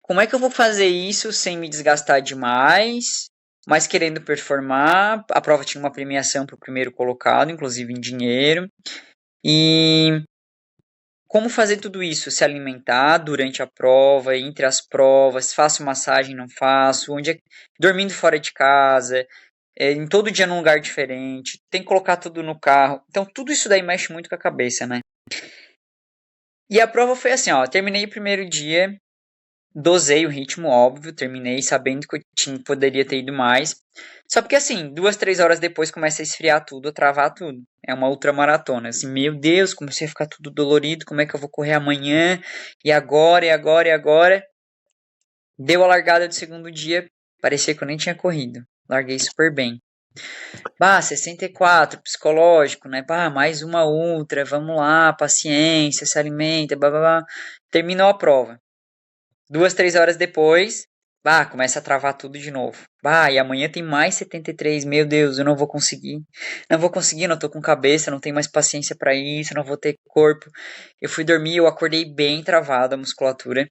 como é que eu vou fazer isso sem me desgastar demais, mas querendo performar? A prova tinha uma premiação para o primeiro colocado, inclusive em dinheiro. E como fazer tudo isso? Se alimentar durante a prova, entre as provas, faço massagem, não faço, dormindo fora de casa, em todo dia num lugar diferente, tem que colocar tudo no carro. Então tudo isso daí mexe muito com a cabeça, né? E a prova foi assim, ó, terminei o primeiro dia, dosei o ritmo, óbvio, terminei sabendo que poderia ter ido mais. Só porque assim, 2, 3 horas depois começa a esfriar tudo, a travar tudo. É uma ultramaratona. Assim, meu Deus, comecei a ficar tudo dolorido, como é que eu vou correr amanhã? E agora, e agora, e agora? Deu a largada do segundo dia, parecia que eu nem tinha corrido. Larguei super bem. Bah, 64, psicológico, né? Bah, mais uma ultra, vamos lá, paciência, se alimenta, blá blá blá. Terminou a prova. 2, 3 horas depois, bah, começa a travar tudo de novo. Bah, e amanhã tem mais 73, meu Deus, eu não vou conseguir. Não vou conseguir, não tô com cabeça, não tenho mais paciência pra isso, não vou ter corpo. Eu fui dormir, eu acordei bem travado a musculatura.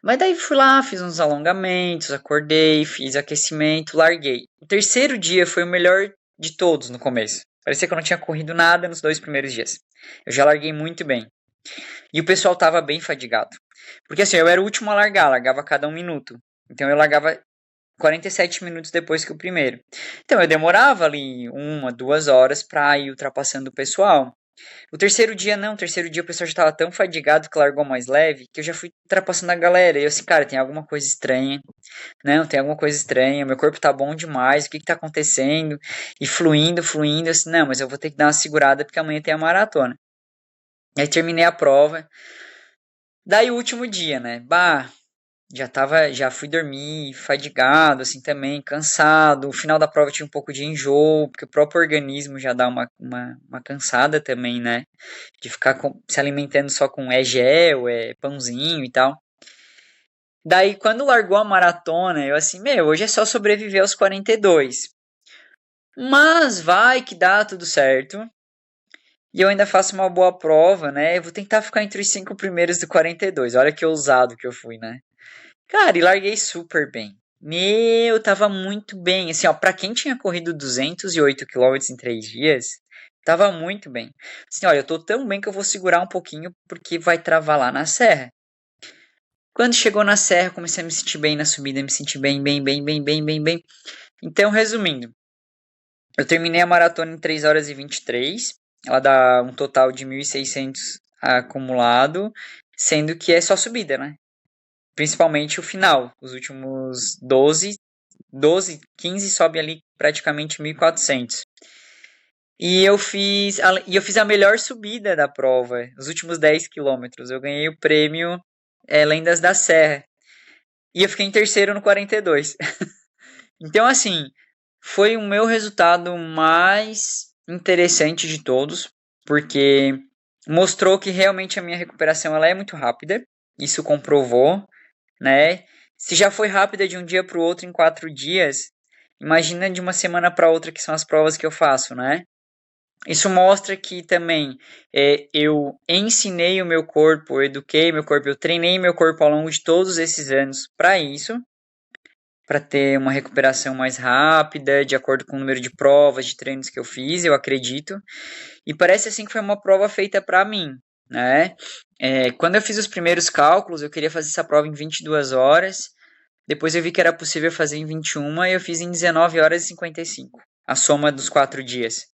Mas daí fui lá, fiz uns alongamentos, acordei, fiz aquecimento, larguei. O terceiro dia foi o melhor de todos no começo. Parecia que eu não tinha corrido nada nos 2 primeiros dias. Eu já larguei muito bem. E o pessoal tava bem fadigado. Porque assim, eu era o último a largar, largava a cada 1 minuto. Então eu largava 47 minutos depois que o primeiro. Então eu demorava ali 1, 2 horas pra ir ultrapassando o pessoal. O terceiro dia não, o terceiro dia o pessoal já tava tão fadigado que largou mais leve que eu já fui ultrapassando a galera. E eu assim, cara, tem alguma coisa estranha. Não, tem alguma coisa estranha, meu corpo tá bom demais, o que que tá acontecendo? E fluindo, fluindo, eu assim, não, mas eu vou ter que dar uma segurada porque amanhã tem a maratona. Aí terminei a prova. Daí o último dia, né? Bah, já fui dormir fadigado, assim também, cansado. O final da prova tinha um pouco de enjoo, porque o próprio organismo já dá uma cansada também, né? De ficar se alimentando só com gel, pãozinho e tal. Daí, quando largou a maratona, eu assim, meu, hoje é só sobreviver aos 42. Mas vai que dá tudo certo. E eu ainda faço uma boa prova, né? Eu vou tentar ficar entre os 5 primeiros do 42. Olha que ousado que eu fui, né? Cara, e larguei super bem. Meu, tava muito bem. Assim, ó, pra quem tinha corrido 208 quilômetros em 3 dias, Tava muito bem. Assim, olha, eu tô tão bem que eu vou segurar um pouquinho porque vai travar lá na serra. Quando chegou na serra, comecei a me sentir bem na subida, me senti bem, bem, bem, bem, bem, bem, bem. Então, resumindo, eu terminei a maratona em 3 horas e 23. Ela dá um total de 1.600 acumulado, sendo que é só subida, né? Principalmente o final, os últimos 15 sobe ali praticamente 1.400. E eu fiz a melhor subida da prova, os últimos 10 quilômetros. Eu ganhei o prêmio Lendas da Serra. E eu fiquei em terceiro no 42. Então, assim, foi o meu resultado mais interessante de todos, porque mostrou que realmente a minha recuperação ela é muito rápida. Isso comprovou, né? Se já foi rápida de um dia para o outro em 4 dias, imagina de uma semana para outra que são as provas que eu faço, né? Isso mostra que também eu ensinei o meu corpo, eu eduquei meu corpo, eu treinei meu corpo ao longo de todos esses anos para isso, para ter uma recuperação mais rápida, de acordo com o número de provas, de treinos que eu fiz, eu acredito. E parece assim que foi uma prova feita para mim, né? Quando eu fiz os primeiros cálculos, eu queria fazer essa prova em 22 horas. Depois eu vi que era possível fazer em 21 e eu fiz em 19 horas e 55. A soma dos 4 dias.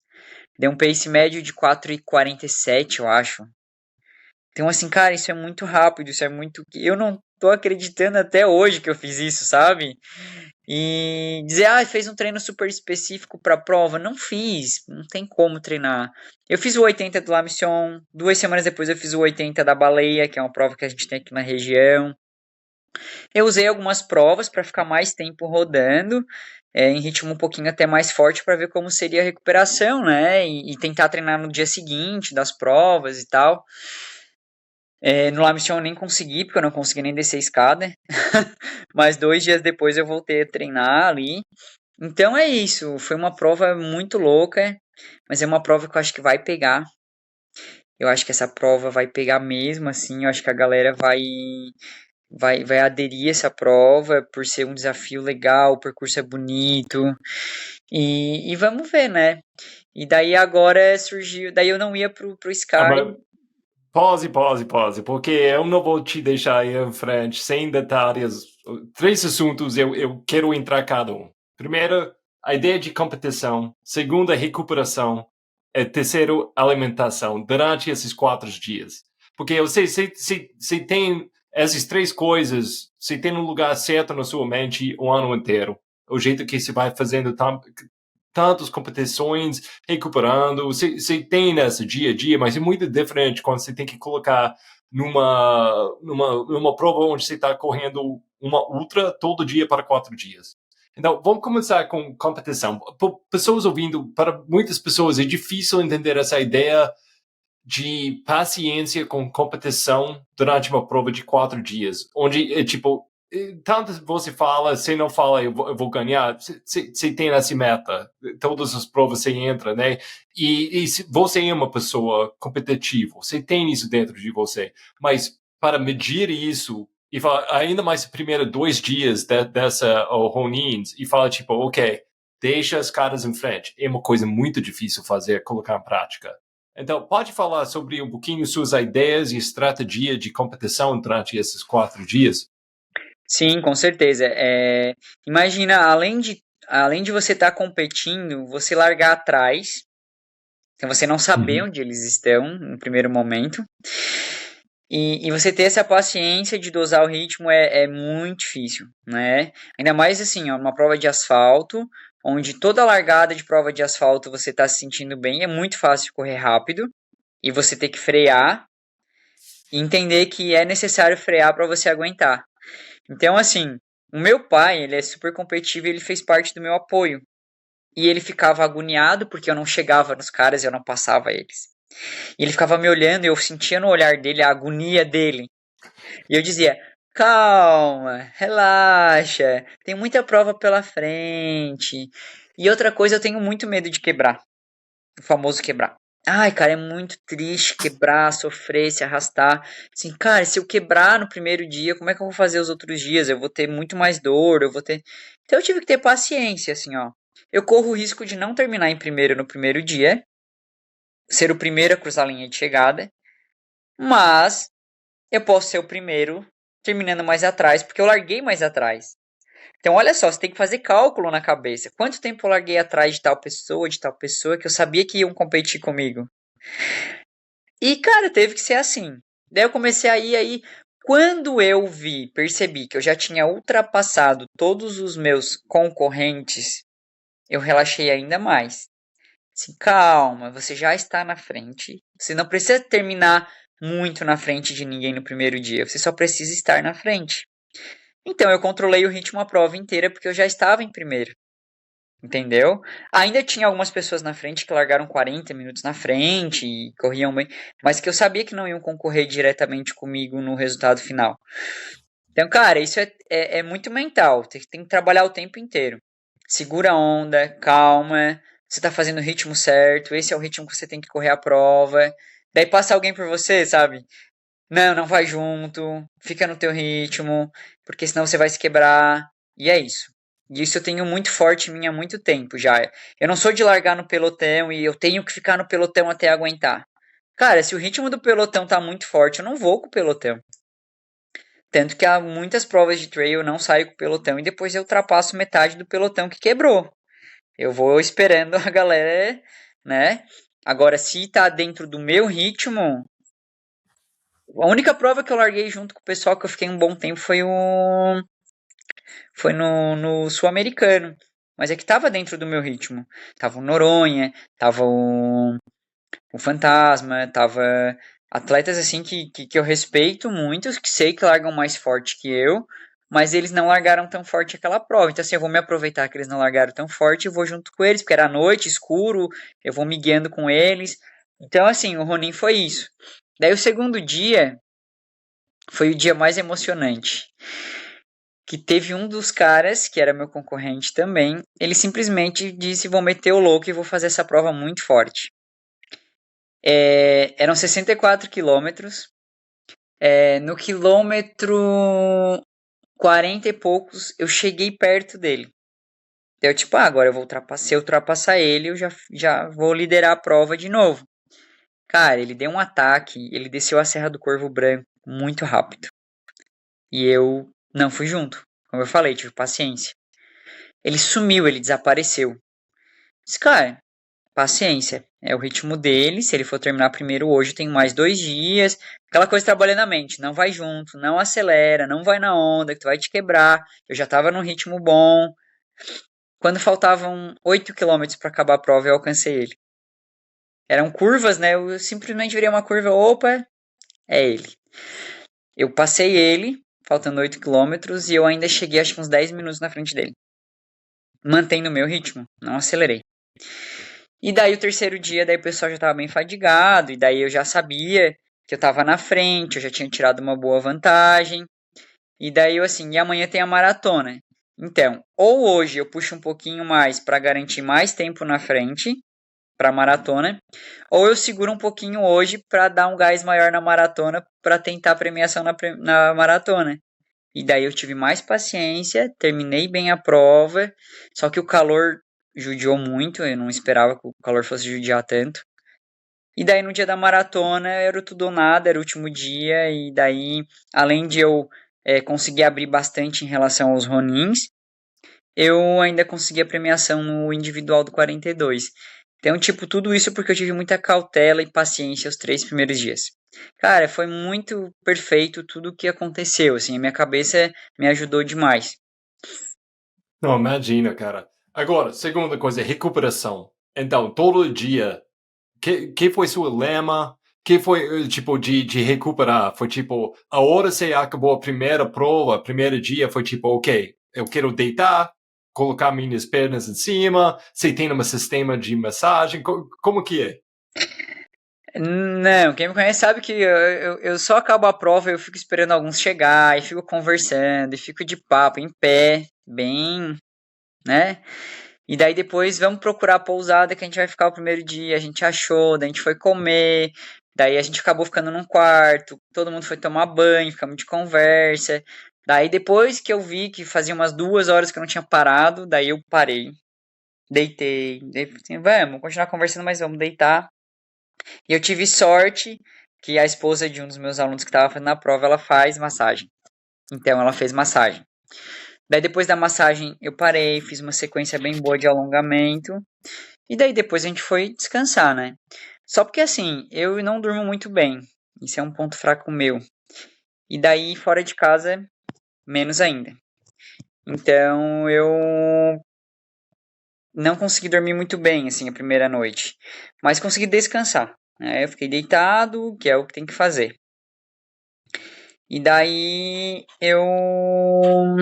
Deu um pace médio de 4:47, eu acho. Então, assim, cara, isso é muito rápido, isso é muito. Eu não tô acreditando até hoje que eu fiz isso, sabe? E dizer, fez um treino super específico pra prova. Não fiz, não tem como treinar. Eu fiz o 80 do La Mission, 2 semanas depois eu fiz o 80 da Baleia, que é uma prova que a gente tem aqui na região. Eu usei algumas provas para ficar mais tempo rodando, em ritmo um pouquinho até mais forte para ver como seria a recuperação, né? E tentar treinar no dia seguinte das provas e tal. No La Mission eu nem consegui, porque eu não consegui nem descer a escada. Mas 2 dias depois eu voltei a treinar ali. Então é isso. Foi uma prova muito louca, mas é uma prova que eu acho que vai pegar. Eu acho que essa prova vai pegar mesmo, assim. Eu acho que a galera vai aderir a essa prova por ser um desafio legal, o percurso é bonito. E vamos ver, né? E daí agora surgiu. Daí eu não ia pro Ah, Sky. mas pause, porque eu não vou te deixar ir em frente sem detalhes. 3 assuntos eu quero entrar cada um. Primeiro, a ideia de competição. Segundo, a recuperação. Terceiro, alimentação durante esses 4 dias. Porque eu sei, se tem essas 3 coisas, se tem um lugar certo na sua mente o ano inteiro. O jeito que você vai fazendo tantas competições, recuperando. Você tem nesse dia a dia, mas é muito diferente quando você tem que colocar numa prova onde você está correndo uma ultra todo dia para 4 dias. Então, vamos começar com competição. Pessoas ouvindo, para muitas pessoas é difícil entender essa ideia de paciência com competição durante uma prova de 4 dias, onde é tipo, tanto você fala, você não fala, eu vou ganhar, você tem essa meta, todas as provas você entra, né? E se você é uma pessoa competitiva, você tem isso dentro de você, mas para medir isso, e falar, ainda mais os primeiros 2 dias dessa Ronins, e fala tipo, ok, deixa as caras em frente, é uma coisa muito difícil fazer, colocar em prática. Então, pode falar sobre um pouquinho suas ideias e estratégia de competição durante esses 4 dias? Sim, com certeza. Imagina, além de você estar competindo, você largar atrás, então você não saber Uhum. onde eles estão no primeiro momento. E você ter essa paciência de dosar o ritmo é muito difícil, né? Ainda mais assim, ó, uma prova de asfalto, onde toda largada de prova de asfalto você está se sentindo bem, é muito fácil correr rápido e você ter que frear e entender que é necessário frear para você aguentar. Então, assim, o meu pai, ele é super competitivo e ele fez parte do meu apoio. E ele ficava agoniado porque eu não chegava nos caras e eu não passava eles. E ele ficava me olhando e eu sentia no olhar dele a agonia dele. E eu dizia: calma, relaxa, tem muita prova pela frente. E outra coisa, eu tenho muito medo de quebrar, o famoso quebrar. Ai, cara, é muito triste quebrar, sofrer, se arrastar. Assim, cara, se eu quebrar no primeiro dia, como é que eu vou fazer os outros dias? Eu vou ter muito mais dor, eu vou ter. Então eu tive que ter paciência, assim, ó. Eu corro o risco de não terminar em primeiro no primeiro dia, ser o primeiro a cruzar a linha de chegada, mas eu posso ser o primeiro terminando mais atrás, porque eu larguei mais atrás. Então, olha só, você tem que fazer cálculo na cabeça. Quanto tempo eu larguei atrás de tal pessoa, que eu sabia que iam competir comigo? E, cara, teve que ser assim. Daí eu comecei a ir aí. Quando eu percebi que eu já tinha ultrapassado todos os meus concorrentes, eu relaxei ainda mais. Assim, calma, você já está na frente. Você não precisa terminar muito na frente de ninguém no primeiro dia. Você só precisa estar na frente. Então eu controlei o ritmo a prova inteira porque eu já estava em primeiro. Entendeu? Ainda tinha algumas pessoas na frente que largaram 40 minutos na frente e corriam bem, mas que eu sabia que não iam concorrer diretamente comigo no resultado final. Então, cara, isso é muito mental. Tem que trabalhar o tempo inteiro. Segura a onda, calma. Você tá fazendo o ritmo certo. Esse é o ritmo que você tem que correr a prova. Daí passa alguém por você, sabe? Não, não vai junto. Fica no teu ritmo, porque senão você vai se quebrar. E é isso. E isso eu tenho muito forte em mim há muito tempo já. Eu não sou de largar no pelotão e eu tenho que ficar no pelotão até aguentar. Cara, se o ritmo do pelotão tá muito forte, eu não vou com o pelotão. Tanto que há muitas provas de trail eu não saio com o pelotão e depois eu ultrapasso metade do pelotão que quebrou. Eu vou esperando a galera, né? Agora, se tá dentro do meu ritmo, a única prova que eu larguei junto com o pessoal que eu fiquei um bom tempo foi no Sul-Americano. Mas é que tava dentro do meu ritmo. Tava o Noronha, tava o Fantasma, tava atletas assim que eu respeito muito, que sei que largam mais forte que eu, mas eles não largaram tão forte aquela prova. Então, assim, eu vou me aproveitar que eles não largaram tão forte e vou junto com eles, porque era noite, escuro, eu vou me guiando com eles. Então, assim, o Ronin foi isso. Daí o segundo dia foi o dia mais emocionante. Que teve um dos caras, que era meu concorrente também, ele simplesmente disse: vou meter o louco e vou fazer essa prova muito forte. Eram 64 quilômetros. No quilômetro 40 e poucos, eu cheguei perto dele. Eu, tipo, agora eu vou ultrapassar, se eu ultrapassar ele, eu já vou liderar a prova de novo. Cara, ele deu um ataque, ele desceu a Serra do Corvo Branco muito rápido. E eu não fui junto. Como eu falei, tive paciência. Ele sumiu, ele desapareceu. Disse, cara, paciência. É o ritmo dele. Se ele for terminar primeiro hoje, tem mais 2 dias. Aquela coisa trabalhando na mente. Não vai junto, não acelera, não vai na onda, que tu vai te quebrar. Eu já tava num ritmo bom. Quando faltavam 8 quilômetros para acabar a prova, eu alcancei ele. Eram curvas, né? Eu simplesmente virei uma curva. Opa, é ele. Eu passei ele, faltando 8 quilômetros, e eu ainda cheguei acho que uns 10 minutos na frente dele. Mantendo o meu ritmo, não acelerei. E daí o terceiro dia, daí o pessoal já estava bem fadigado, e daí eu já sabia que eu estava na frente, eu já tinha tirado uma boa vantagem. E daí eu assim, e amanhã tem a maratona. Então, ou hoje eu puxo um pouquinho mais para garantir mais tempo na frente para a maratona, ou eu seguro um pouquinho hoje para dar um gás maior na maratona para tentar a premiação na maratona. E daí eu tive mais paciência, terminei bem a prova, só que o calor judiou muito, eu não esperava que o calor fosse judiar tanto. E daí no dia da maratona era o tudo ou nada, era o último dia, e daí, além de eu conseguir abrir bastante em relação aos Ronins, eu ainda consegui a premiação no individual do 42. Então, tipo, tudo isso porque eu tive muita cautela e paciência os 3 primeiros dias. Cara, foi muito perfeito tudo o que aconteceu, assim, a minha cabeça me ajudou demais. Não, imagina, cara. Agora, segunda coisa, recuperação. Então, todo dia, que foi seu lema? Que foi, tipo, de recuperar? Foi tipo, a hora você acabou a primeira prova, primeiro dia, foi tipo, ok, eu quero deitar, colocar minhas pernas em cima, você tem um sistema de massagem, como que é? Não, quem me conhece sabe que eu só acabo a prova, eu fico esperando alguns chegar, e fico conversando, e fico de papo, em pé, bem, né? E daí depois vamos procurar a pousada que a gente vai ficar o primeiro dia. A gente achou, daí a gente foi comer. Daí a gente acabou ficando num quarto. Todo mundo foi tomar banho, ficamos de conversa. Daí depois que eu vi que fazia umas 2 horas que eu não tinha parado, daí eu parei. Deitei. Daí, assim, vamos continuar conversando, mas vamos deitar. E eu tive sorte que a esposa de um dos meus alunos que estava fazendo a prova, ela faz massagem. Então ela fez massagem. Daí depois da massagem eu parei, fiz uma sequência bem boa de alongamento. E daí depois a gente foi descansar, né? Só porque assim, eu não durmo muito bem. Isso é um ponto fraco meu. E daí fora de casa, menos ainda. Então eu não consegui dormir muito bem, assim, a primeira noite. Mas consegui descansar, né? Eu fiquei deitado, que é o que tem que fazer. E daí eu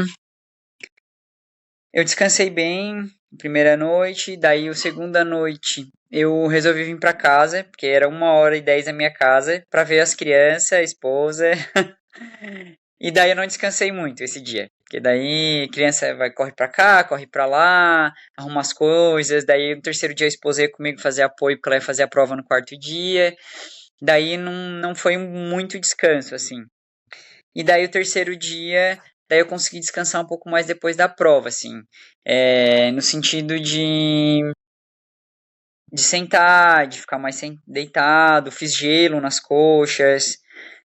descansei bem a primeira noite, daí a segunda noite eu resolvi vir para casa, porque era 1h10 da minha casa, para ver as crianças, a esposa. E daí eu não descansei muito esse dia. Porque daí criança vai, corre pra cá, corre pra lá, arruma as coisas. Daí no terceiro dia a esposa ia comigo fazer apoio, porque ela ia fazer a prova no quarto dia. Daí não foi muito descanso, assim. E daí o terceiro dia, daí eu consegui descansar um pouco mais depois da prova, assim. No sentido de sentar, de ficar mais deitado, fiz gelo nas coxas,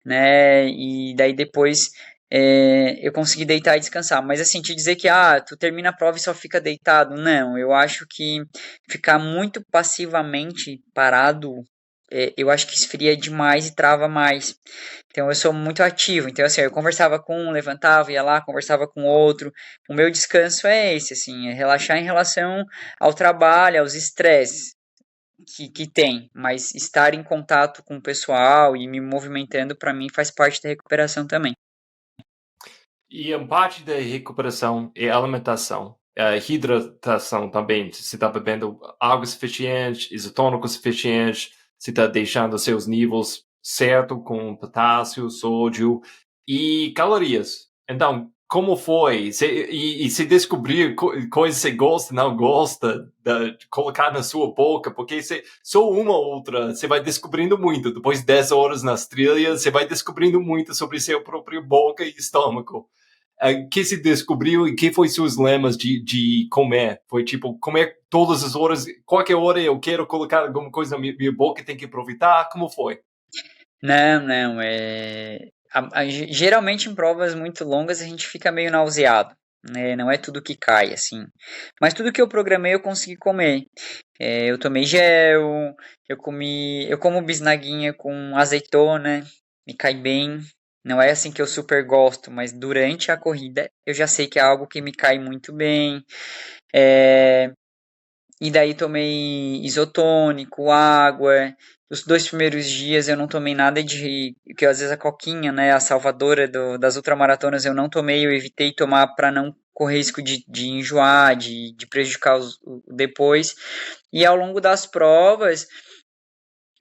né? E daí depois eu consegui deitar e descansar. Mas assim, te dizer que tu termina a prova e só fica deitado, não. Eu acho que ficar muito passivamente parado, eu acho que esfria demais e trava mais. Então eu sou muito ativo. Então assim, eu conversava com um, levantava, ia lá, conversava com outro. O meu descanso é esse, assim, é relaxar em relação ao trabalho, aos estresses que tem, mas estar em contato com o pessoal e me movimentando, para mim, faz parte da recuperação também. E a parte da recuperação é alimentação. A hidratação também. Se está bebendo água suficiente, isotônico suficiente, se está deixando seus níveis certo com potássio, sódio e calorias. Então, como foi? E se descobrir coisas que você gosta, não gosta, de colocar na sua boca, porque só uma ou outra, você vai descobrindo muito. Depois de 10 horas nas trilhas, você vai descobrindo muito sobre seu próprio boca e estômago. Que se descobriu e que foi seus lemas de comer? Foi tipo, comer todas as horas, qualquer hora eu quero colocar alguma coisa na minha boca, tem que aproveitar? Como foi? Não, geralmente em provas muito longas a gente fica meio nauseado, né? Não é tudo que cai, assim. Mas tudo que eu programei eu consegui comer. Eu tomei gel, eu como bisnaguinha com azeitona, me cai bem. Não é assim que eu super gosto, mas durante a corrida eu já sei que é algo que me cai muito bem. É, E daí tomei isotônico, água. Os 2 primeiros dias eu não tomei nada que às vezes a coquinha, né, a salvadora das ultramaratonas eu não tomei, eu evitei tomar para não correr risco de enjoar, de prejudicar depois. E ao longo das provas,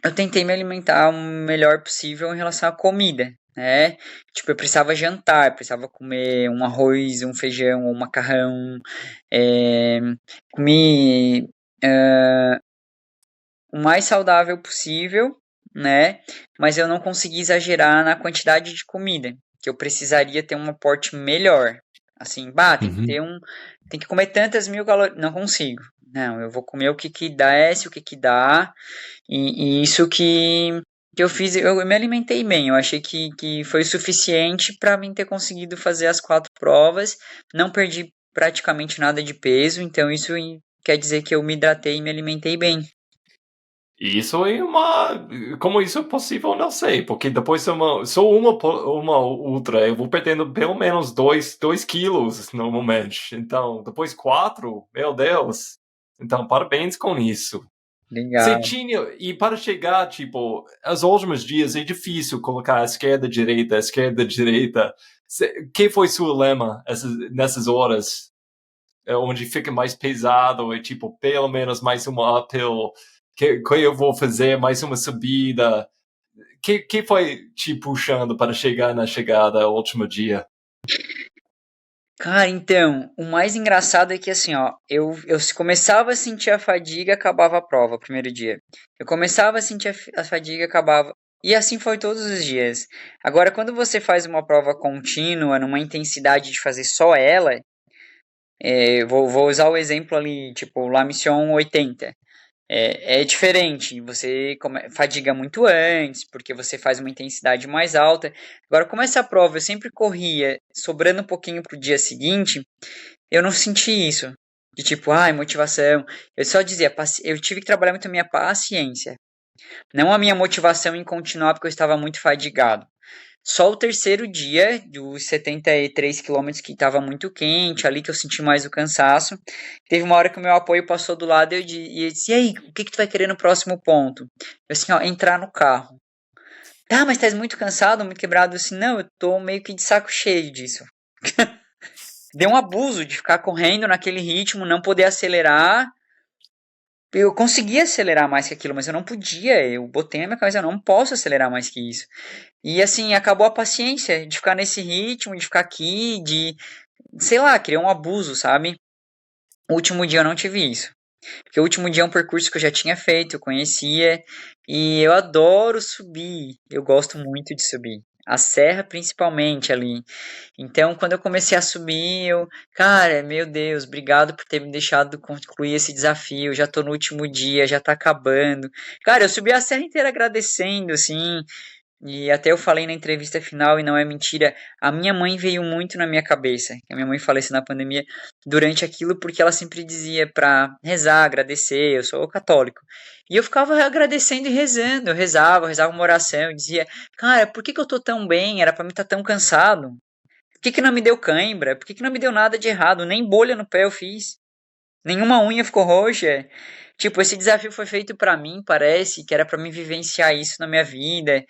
eu tentei me alimentar o melhor possível em relação à comida, né? Tipo, eu precisava jantar, eu precisava comer um arroz, um feijão, um macarrão, é, comi o mais saudável possível, né? Mas eu não consegui exagerar na quantidade de comida, que eu precisaria ter um aporte melhor. Assim, Uhum. tem que comer tantas mil calorias, não consigo. Não, eu vou comer o que que desce, o que que dá, e isso que eu fiz, eu me alimentei bem, eu achei que foi suficiente para mim ter conseguido fazer as 4 provas, não perdi praticamente nada de peso, então isso quer dizer que eu me hidratei e me alimentei bem. Isso é uma. Como isso é possível, não sei, porque depois só uma ultra, eu vou perdendo pelo menos 2 quilos normalmente. Então, depois 4, meu Deus. Então, parabéns com isso. Você Legal. tinha, e para chegar, tipo, os últimos dias é difícil colocar a esquerda, esquerda, direita. Que foi seu lema nessas horas? Onde fica mais pesado, é tipo, pelo menos mais uma uphill, que eu vou fazer, mais uma subida. Que foi te puxando para chegar na chegada, o último dia? Cara, então, o mais engraçado é que assim, ó, eu começava a sentir a fadiga, acabava a prova, o primeiro dia. Eu começava a sentir a fadiga, acabava. E assim foi todos os dias. Agora, quando você faz uma prova contínua, numa intensidade de fazer só ela, vou usar o exemplo ali, tipo, La Mission 80. É diferente, você fadiga muito antes, porque você faz uma intensidade mais alta. Agora, como essa prova eu sempre corria sobrando um pouquinho pro dia seguinte, eu não senti isso. De tipo, ai, motivação. Eu só dizia, eu tive que trabalhar muito a minha paciência, não a minha motivação em continuar porque eu estava muito fadigado. Só o terceiro dia, dos 73 quilômetros que estava muito quente, ali que eu senti mais o cansaço. Teve uma hora que o meu apoio passou do lado e eu disse, e aí, o que que tu vai querer no próximo ponto? Eu assim, ó, entrar no carro. Tá, mas estás muito cansado, muito quebrado. Eu assim, não, eu tô meio que de saco cheio disso. Deu um abuso de ficar correndo naquele ritmo, não poder acelerar. Eu conseguia acelerar mais que aquilo, mas eu não podia. Eu botei na minha cabeça, eu não posso acelerar mais que isso. E assim, acabou a paciência de ficar nesse ritmo, de ficar aqui, sei lá, criou um abuso, sabe? O último dia eu não tive isso. Porque o último dia é um percurso que eu já tinha feito, eu conhecia, e eu adoro subir. Eu gosto muito de subir. A serra, principalmente ali. Então, quando eu comecei a subir, cara, meu Deus, obrigado por ter me deixado concluir esse desafio. Já tô no último dia, já tá acabando. Cara, eu subi a serra inteira agradecendo, assim, e até eu falei na entrevista final, e não é mentira, a minha mãe veio muito na minha cabeça. A minha mãe faleceu na pandemia durante aquilo porque ela sempre dizia pra rezar, agradecer, eu sou católico. E eu ficava agradecendo e rezando, eu rezava uma oração, eu dizia, cara, por que que eu tô tão bem? Era pra mim estar tão cansado. Por que que não me deu cãibra? Por que que não me deu nada de errado? Nem bolha no pé eu fiz. Nenhuma unha ficou roxa. Tipo, esse desafio foi feito pra mim, parece, que era pra mim vivenciar isso na minha vida.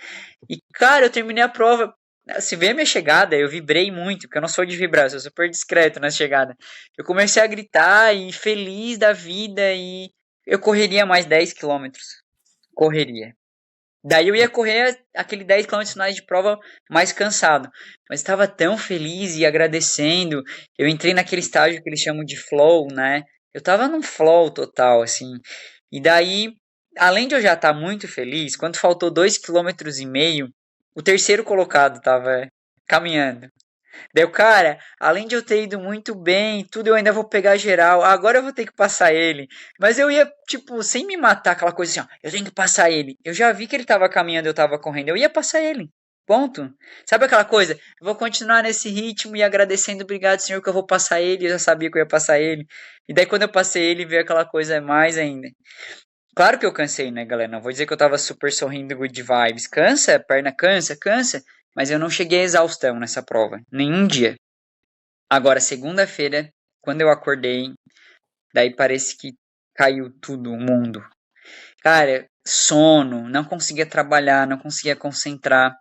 E, cara, eu terminei a prova. Se vê a minha chegada, eu vibrei muito, porque eu não sou de vibrar, eu sou super discreto na chegada. Eu comecei a gritar e feliz da vida e eu correria mais 10 quilômetros. Correria. Daí eu ia correr aquele 10 quilômetros finais de prova mais cansado. Mas estava tão feliz e agradecendo. Eu entrei naquele estágio que eles chamam de flow, né? Eu tava num flow total, assim. E daí, além de eu já estar muito feliz, quando faltou 2,5 km, o terceiro colocado tava caminhando. Daí o cara, além de eu ter ido muito bem, e tudo, eu ainda vou pegar geral. Agora eu vou ter que passar ele. Mas eu ia, tipo, sem me matar, aquela coisa assim, ó, eu tenho que passar ele. Eu já vi que ele tava caminhando, eu tava correndo. Eu ia passar ele. Ponto. Sabe aquela coisa? Eu vou continuar nesse ritmo e agradecendo, obrigado, senhor, que eu vou passar ele. Eu já sabia que eu ia passar ele. E daí quando eu passei ele, veio aquela coisa mais ainda. Claro que eu cansei, né, galera? Não vou dizer que eu tava super sorrindo, good vibes. Cansa, perna cansa, cansa. Mas eu não cheguei a exaustão nessa prova. Nenhum dia. Agora, segunda-feira, quando eu acordei, daí parece que caiu tudo, o mundo. Cara, sono, não conseguia trabalhar, não conseguia concentrar.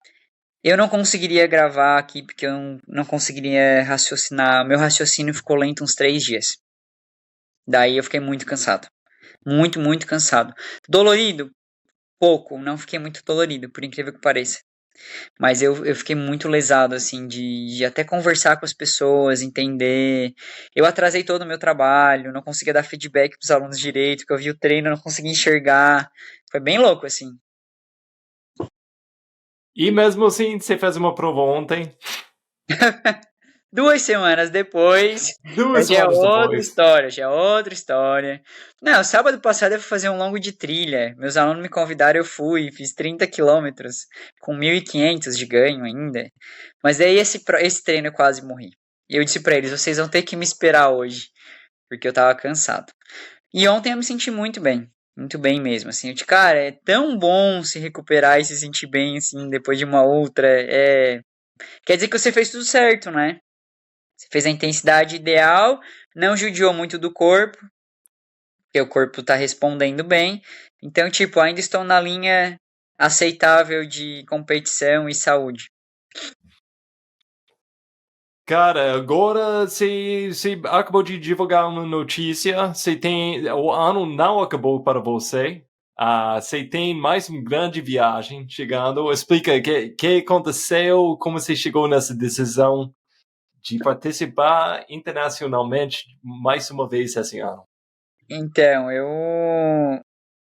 Eu não conseguiria gravar aqui porque eu não conseguiria raciocinar. Meu raciocínio ficou lento uns 3 dias. Daí eu fiquei muito cansado. Muito, muito cansado. Dolorido? Pouco, não fiquei muito dolorido, por incrível que pareça. Mas eu fiquei muito lesado, assim, de até conversar com as pessoas, entender. Eu atrasei todo o meu trabalho, não conseguia dar feedback pros alunos direito, porque eu vi o treino, não conseguia enxergar. Foi bem louco, assim. E mesmo assim, você fez uma prova ontem, 2 semanas depois, duas já é semanas outra depois. história, já é outra história. Não, sábado passado eu fui fazer um longo de trilha. Meus alunos me convidaram, eu fui, fiz 30 quilômetros, com 1.500 de ganho ainda. Mas aí esse treino eu quase morri. E eu disse pra eles, vocês vão ter que me esperar hoje, porque eu tava cansado. E ontem eu me senti muito bem mesmo, assim. Eu disse, cara, é tão bom se recuperar e se sentir bem, assim, depois de uma outra. Quer dizer que você fez tudo certo, né? Você fez a intensidade ideal, não judiou muito do corpo, porque o corpo tá respondendo bem. Então, tipo, ainda estou na linha aceitável de competição e saúde. Cara, agora você acabou de divulgar uma notícia. Você tem. O ano não acabou para você. Você tem mais uma grande viagem chegando. Explica o que aconteceu, como você chegou nessa decisão de participar internacionalmente mais uma vez esse ano. Então,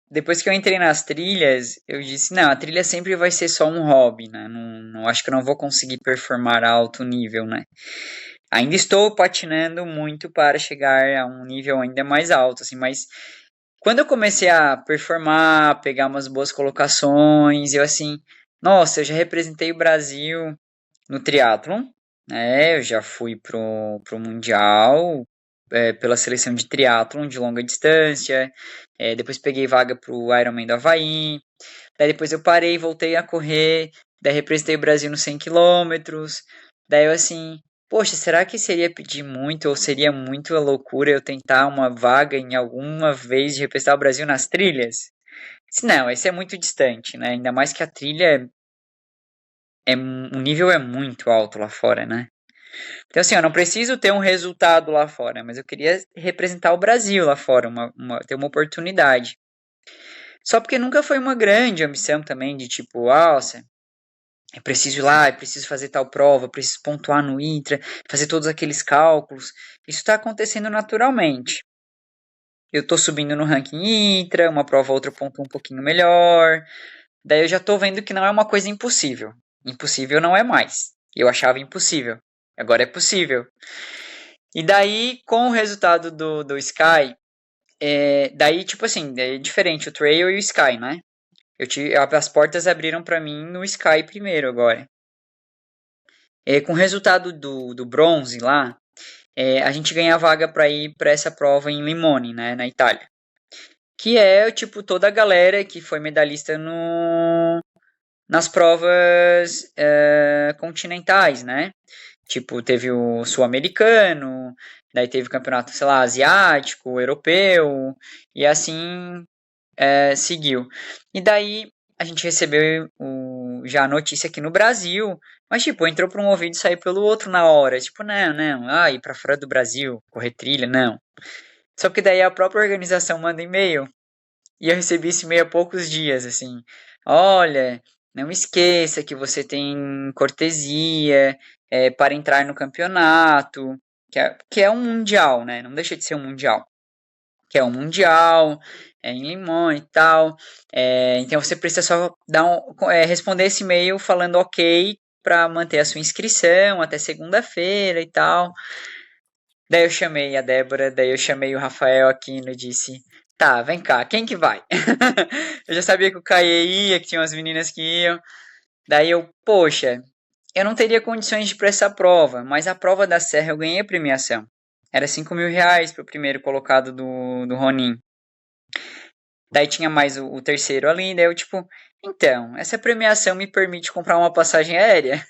depois que eu entrei nas trilhas, eu disse, não, a trilha sempre vai ser só um hobby, né? Não acho que eu não vou conseguir performar a alto nível, né? Ainda estou patinando muito para chegar a um nível ainda mais alto, assim, mas Quando eu comecei a performar, pegar umas boas colocações, eu assim, nossa, eu já representei o Brasil no triatlon, né? Eu já fui pro Mundial, pela seleção de triatlon de longa distância, depois peguei vaga pro Ironman do Havaí, daí depois eu parei, voltei a correr, daí representei o Brasil nos 100 quilômetros, daí eu assim, poxa, será que seria pedir muito ou seria muito a loucura eu tentar uma vaga em alguma vez de representar o Brasil nas trilhas? Não, esse é muito distante, né? Ainda mais que a trilha o nível é muito alto lá fora, né? Então, assim, eu não preciso ter um resultado lá fora, mas eu queria representar o Brasil lá fora, ter uma oportunidade. Só porque nunca foi uma grande ambição também de tipo, nossa, eu preciso ir lá, eu preciso fazer tal prova, eu preciso pontuar no INTRA, fazer todos aqueles cálculos. Isso está acontecendo naturalmente. Eu tô subindo no ranking INTRA, uma prova ou outra eu pontuo um pouquinho melhor. Daí eu já tô vendo que não é uma coisa impossível. Impossível não é mais. Eu achava impossível. Agora é possível. E daí, com o resultado do Sky, daí, tipo assim, é diferente o Trail e o Sky, né? As portas abriram pra mim no Sky primeiro agora. Com o resultado do bronze lá, a gente ganha a vaga pra ir pra essa prova em Limone, né, na Itália. Que é, tipo, toda a galera que foi medalhista nas provas continentais, né? Tipo, teve o sul-americano, daí teve o campeonato, sei lá, asiático, europeu, e assim seguiu. E daí a gente recebeu já a notícia aqui no Brasil, mas tipo, entrou por um ouvido e saiu pelo outro na hora. Tipo, não, não, ir pra fora do Brasil, correr trilha, não. Só que daí a própria organização manda e-mail, e eu recebi esse e-mail há poucos dias, assim. Olha, não esqueça que você tem cortesia para entrar no campeonato, que é um mundial, né? Não deixa de ser um mundial. Que é um mundial, em Limão e tal. Então você precisa só responder esse e-mail falando ok para manter a sua inscrição até segunda-feira e tal. Daí eu chamei a Débora, daí eu chamei o Rafael Aquino e disse: Tá, vem cá, quem que vai? Eu já sabia que o Caê ia, que tinha umas meninas que iam. Daí eu, poxa, eu não teria condições de ir pra essa prova, mas a prova da Serra eu ganhei a premiação. Era R$ 5.000 pro primeiro colocado do Ronin. Daí tinha mais o terceiro ali, daí eu tipo, então, essa premiação me permite comprar uma passagem aérea?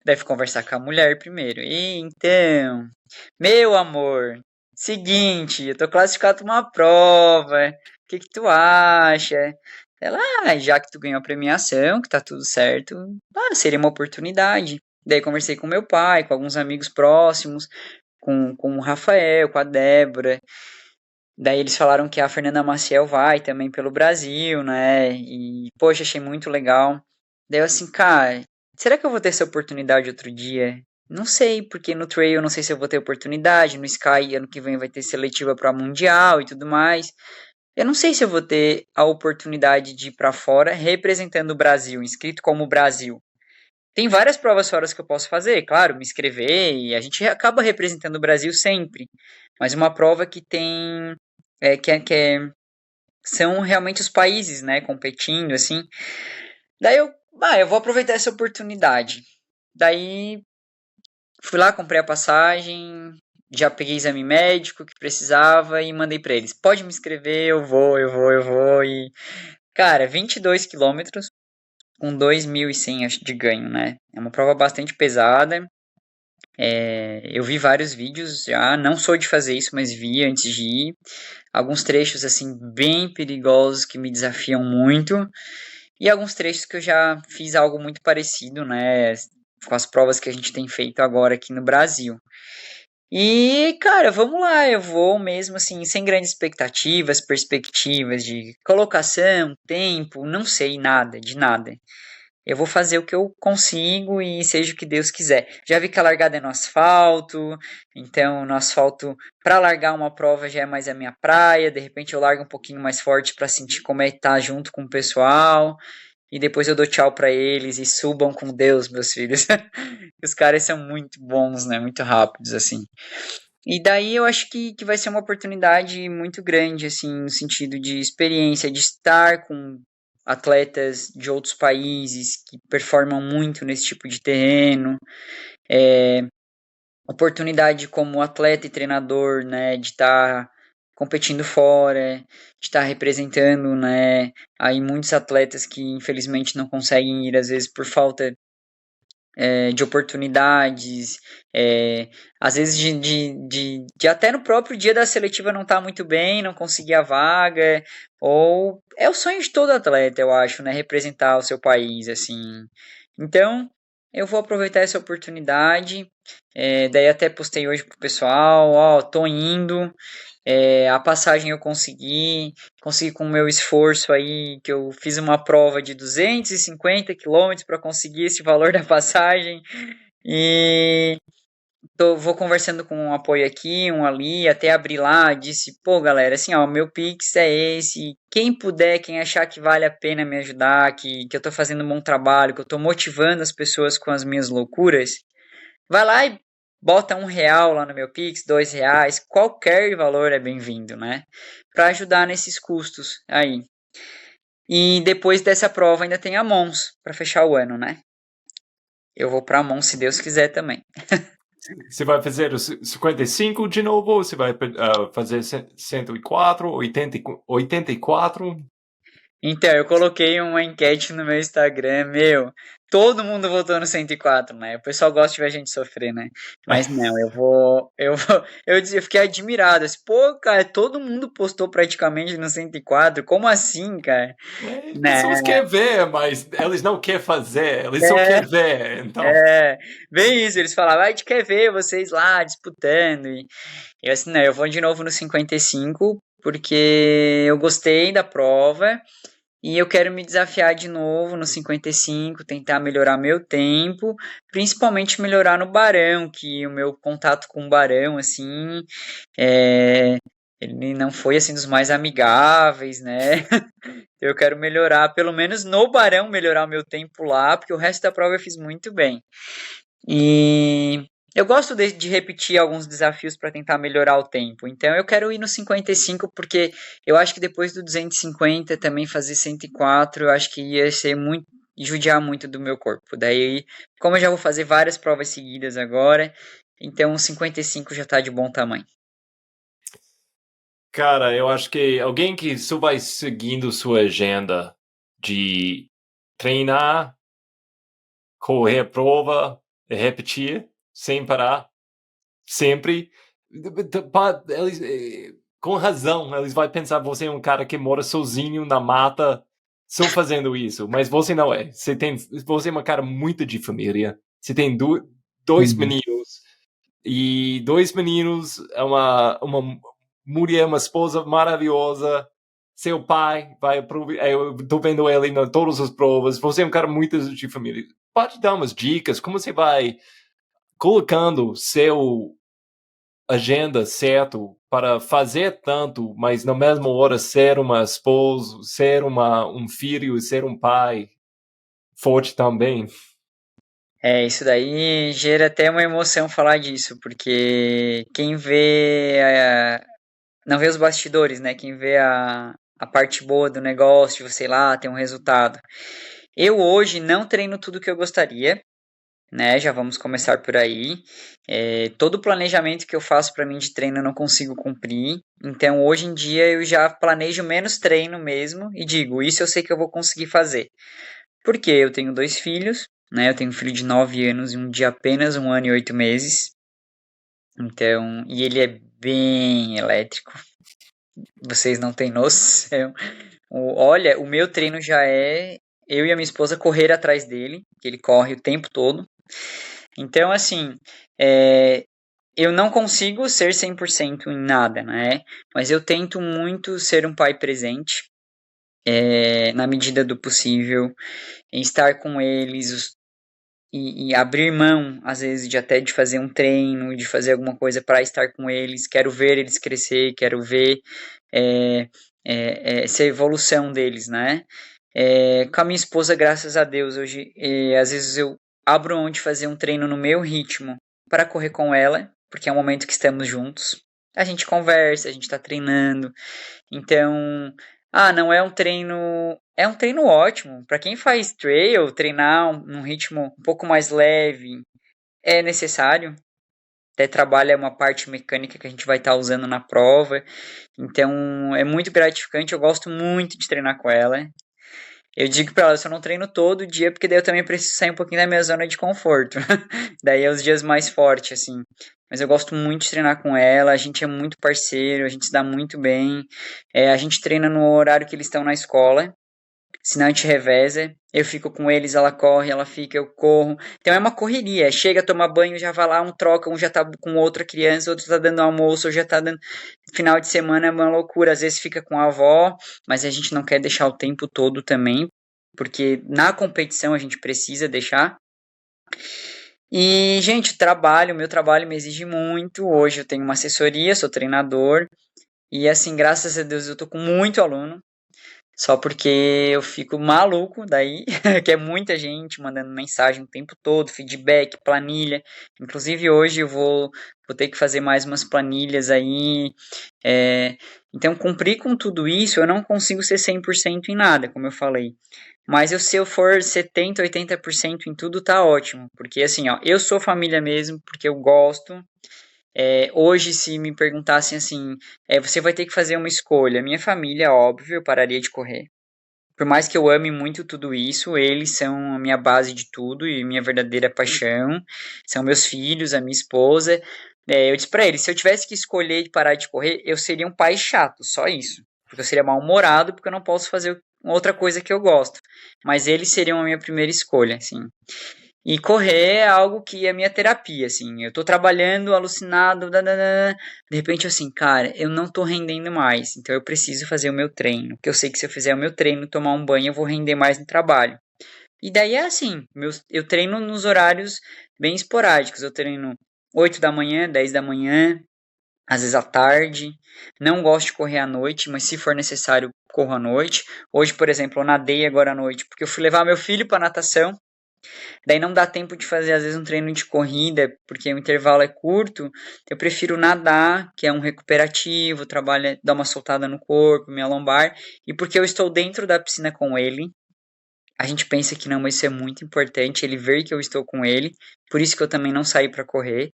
Daí fui conversar com a mulher primeiro. E então, meu amor, seguinte, eu tô classificado pra uma prova. O que que tu acha? Ela, já que tu ganhou a premiação, que tá tudo certo, seria uma oportunidade. Daí conversei com meu pai, com alguns amigos próximos, com o Rafael, com a Débora. Daí eles falaram que a Fernanda Maciel vai também pelo Brasil, né? E, poxa, achei muito legal. Daí eu assim, cara, será que eu vou ter essa oportunidade outro dia? Não sei, porque no Trail eu não sei se eu vou ter oportunidade, no Sky ano que vem vai ter seletiva para Mundial e tudo mais. Eu não sei se eu vou ter a oportunidade de ir para fora representando o Brasil, inscrito como Brasil. Tem várias provas fora que eu posso fazer, claro, me inscrever e a gente acaba representando o Brasil sempre. Mas uma prova que tem são realmente os países, né, competindo, assim. Daí eu vou aproveitar essa oportunidade. Daí, fui lá, comprei a passagem, já peguei exame médico que precisava e mandei pra eles. Pode me inscrever, eu vou. E, cara, 22 quilômetros com 2.100 acho, de ganho, né? É uma prova bastante pesada. Eu vi vários vídeos já, não sou de fazer isso, mas vi antes de ir. Alguns trechos, assim, bem perigosos que me desafiam muito. E alguns trechos que eu já fiz algo muito parecido, né? Com as provas que a gente tem feito agora aqui no Brasil. E, cara, vamos lá, eu vou mesmo assim, sem grandes expectativas, perspectivas de colocação, tempo, não sei nada, de nada. Eu vou fazer o que eu consigo e seja o que Deus quiser. Já vi que a largada é no asfalto, então no asfalto, para largar uma prova já é mais a minha praia. De repente eu largo um pouquinho mais forte para sentir como é estar junto com o pessoal. E depois eu dou tchau para eles e subam com Deus, meus filhos. Os caras são muito bons, né? Muito rápidos, assim. E daí eu acho que vai ser uma oportunidade muito grande, assim, no sentido de experiência, de estar com atletas de outros países que performam muito nesse tipo de terreno, oportunidade como atleta e treinador, né, de estar competindo fora, de estar representando, né, aí muitos atletas que infelizmente não conseguem ir às vezes por falta de oportunidades, às vezes de até no próprio dia da seletiva não estar muito bem, não conseguir a vaga, ou é o sonho de todo atleta, eu acho, né, representar o seu país, assim. Então, eu vou aproveitar essa oportunidade, daí até postei hoje pro pessoal, ó, tô indo, a passagem eu consegui com o meu esforço aí, que eu fiz uma prova de 250 quilômetros para conseguir esse valor da passagem. E vou conversando com um apoio aqui, um ali, até abrir lá, disse, pô, galera, assim, ó, o meu Pix é esse. Quem puder, quem achar que vale a pena me ajudar, que eu tô fazendo um bom trabalho, que eu tô motivando as pessoas com as minhas loucuras, vai lá e bota R$ 1 lá no meu Pix, R$ 2, qualquer valor é bem-vindo, né? Para ajudar nesses custos aí. E depois dessa prova ainda tem a Mons para fechar o ano, né? Eu vou para a Mons se Deus quiser também. Você vai fazer os 55 de novo? Ou você vai fazer 104, 84? Então, eu coloquei uma enquete no meu Instagram, todo mundo votou no 104, né? O pessoal gosta de ver a gente sofrer, né? Mas não, eu fiquei admirado, assim, pô, cara, todo mundo postou praticamente no 104, como assim, cara? As Né? pessoas querem ver, mas eles não querem fazer, eles só É, querem ver. Então, é, bem isso, eles falavam, a gente quer ver vocês lá disputando, e eu assim, não, eu vou de novo no 55, porque eu gostei da prova, e eu quero me desafiar de novo no 55, tentar melhorar meu tempo, principalmente melhorar no Barão, que o meu contato com o Barão, assim, ele não foi assim dos mais amigáveis, né? Eu quero melhorar, pelo menos no Barão, melhorar o meu tempo lá, porque o resto da prova eu fiz muito bem. E eu gosto de repetir alguns desafios para tentar melhorar o tempo. Então eu quero ir no 55 porque eu acho que depois do 250 também fazer 104, eu acho que ia ser muito judiar muito do meu corpo. Daí, como eu já vou fazer várias provas seguidas agora, então o 55 já tá de bom tamanho. cara, eu acho que alguém que só vai seguindo sua agenda de treinar, correr prova, e repetir, sem parar, sempre, eles, com razão, eles vão pensar que você é um cara que mora sozinho na mata, só fazendo isso. Mas você não é. Você é uma cara muito de família. Você tem dois Uhum. meninos. E dois meninos, uma mulher, uma esposa maravilhosa. Seu pai vai aproveitar. Eu tô vendo ele em todas as provas. Você é um cara muito de família. Pode dar umas dicas, como você vai colocando seu agenda certo para fazer tanto, mas na mesma hora ser uma esposa, ser um filho, ser um pai forte também. Isso daí gera até uma emoção falar disso, porque quem vê não vê os bastidores, né? Quem vê a parte boa do negócio, você lá, tem um resultado. Eu hoje não treino tudo que eu gostaria, né? Já vamos começar por aí. Todo o planejamento que eu faço para mim de treino eu não consigo cumprir. Então hoje em dia eu já planejo menos treino mesmo e digo, isso eu sei que eu vou conseguir fazer. Porque eu tenho dois filhos, né? Eu tenho um filho de 9 anos e um de apenas 1 ano e 8 meses. Então, e ele é bem elétrico. Vocês não têm noção. Olha, o meu treino já é eu e a minha esposa correr atrás dele, que ele corre o tempo todo. Então, assim, eu não consigo ser 100% em nada, né? Mas eu tento muito ser um pai presente, na medida do possível, em estar com eles e abrir mão, às vezes, de até de fazer um treino, de fazer alguma coisa para estar com eles. Quero ver eles crescer, quero ver é, essa evolução deles, né? Com a minha esposa, graças a Deus, hoje, às vezes eu abro mão de fazer um treino no meu ritmo para correr com ela, porque é um momento que estamos juntos. A gente conversa, a gente tá treinando. Então, não é um treino. É um treino ótimo. Para quem faz trail, treinar num ritmo um pouco mais leve é necessário. Até trabalha uma parte mecânica que a gente vai estar usando na prova. Então, é muito gratificante. Eu gosto muito de treinar com ela. Eu digo pra ela, eu só não treino todo dia, porque daí eu também preciso sair um pouquinho da minha zona de conforto. Daí é os dias mais fortes, assim. Mas eu gosto muito de treinar com ela, a gente é muito parceiro, a gente se dá muito bem. A gente treina no horário que eles estão na escola, senão a gente reveza. Eu fico com eles, ela corre, ela fica, eu corro. Então é uma correria. Chega, toma banho, já vai lá, um troca, um já tá com outra criança, outro tá dando almoço, ou já tá dando. Final de semana é uma loucura. Às vezes fica com a avó, mas a gente não quer deixar o tempo todo também, porque na competição a gente precisa deixar. E, gente, meu trabalho me exige muito. Hoje eu tenho uma assessoria, sou treinador, e assim, graças a Deus eu tô com muito aluno. Só porque eu fico maluco daí, que é muita gente mandando mensagem o tempo todo, feedback, planilha. Inclusive hoje vou ter que fazer mais umas planilhas aí. Então, cumprir com tudo isso, eu não consigo ser 100% em nada, como eu falei. Mas se eu for 70, 80% em tudo, tá ótimo. Porque assim, ó, eu sou família mesmo, porque eu gosto. Hoje, se me perguntassem assim, você vai ter que fazer uma escolha. Minha família, óbvio, eu pararia de correr. Por mais que eu ame muito tudo isso, eles são a minha base de tudo e minha verdadeira paixão. São meus filhos, a minha esposa. Eu disse pra eles, se eu tivesse que escolher parar de correr, eu seria um pai chato, só isso. Porque eu seria mal-humorado, porque eu não posso fazer outra coisa que eu gosto. Mas eles seriam a minha primeira escolha, assim. E correr é algo que é minha terapia, assim. Eu tô trabalhando, alucinado, dananana. De repente, assim, cara, eu não tô rendendo mais. Então eu preciso fazer o meu treino. Porque eu sei que se eu fizer o meu treino, tomar um banho, eu vou render mais no trabalho. E daí é assim, eu treino nos horários bem esporádicos. Eu treino 8 da manhã, 10 da manhã, às vezes à tarde. Não gosto de correr à noite, mas se for necessário, corro à noite. Hoje, por exemplo, eu nadei agora à noite, porque eu fui levar meu filho para natação. Daí não dá tempo de fazer, às vezes, um treino de corrida, porque o intervalo é curto. Eu prefiro nadar, que é um recuperativo, trabalha, dá uma soltada no corpo, minha lombar. E porque eu estou dentro da piscina com ele, a gente pensa que não, mas isso é muito importante, ele ver que eu estou com ele. Por isso que eu também não saí para correr.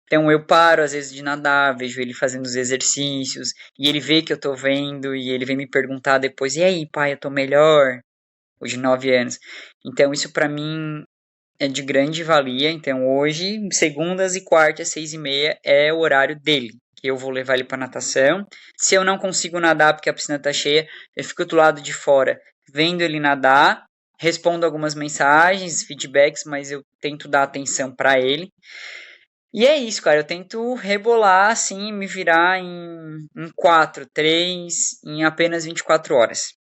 Então eu paro às vezes de nadar, vejo ele fazendo os exercícios, e ele vê que eu tô vendo, e ele vem me perguntar depois, e aí, pai, eu tô melhor? Hoje 9 anos. Então isso para mim é de grande valia. Então hoje, segundas e quartas, 6h30, é o horário dele. Eu vou levar ele para natação. Se eu não consigo nadar porque a piscina tá cheia, eu fico do lado de fora vendo ele nadar, respondo algumas mensagens, feedbacks, mas eu tento dar atenção para ele. E é isso, cara. Eu tento rebolar assim, me virar em 4, 3, em apenas 24 horas.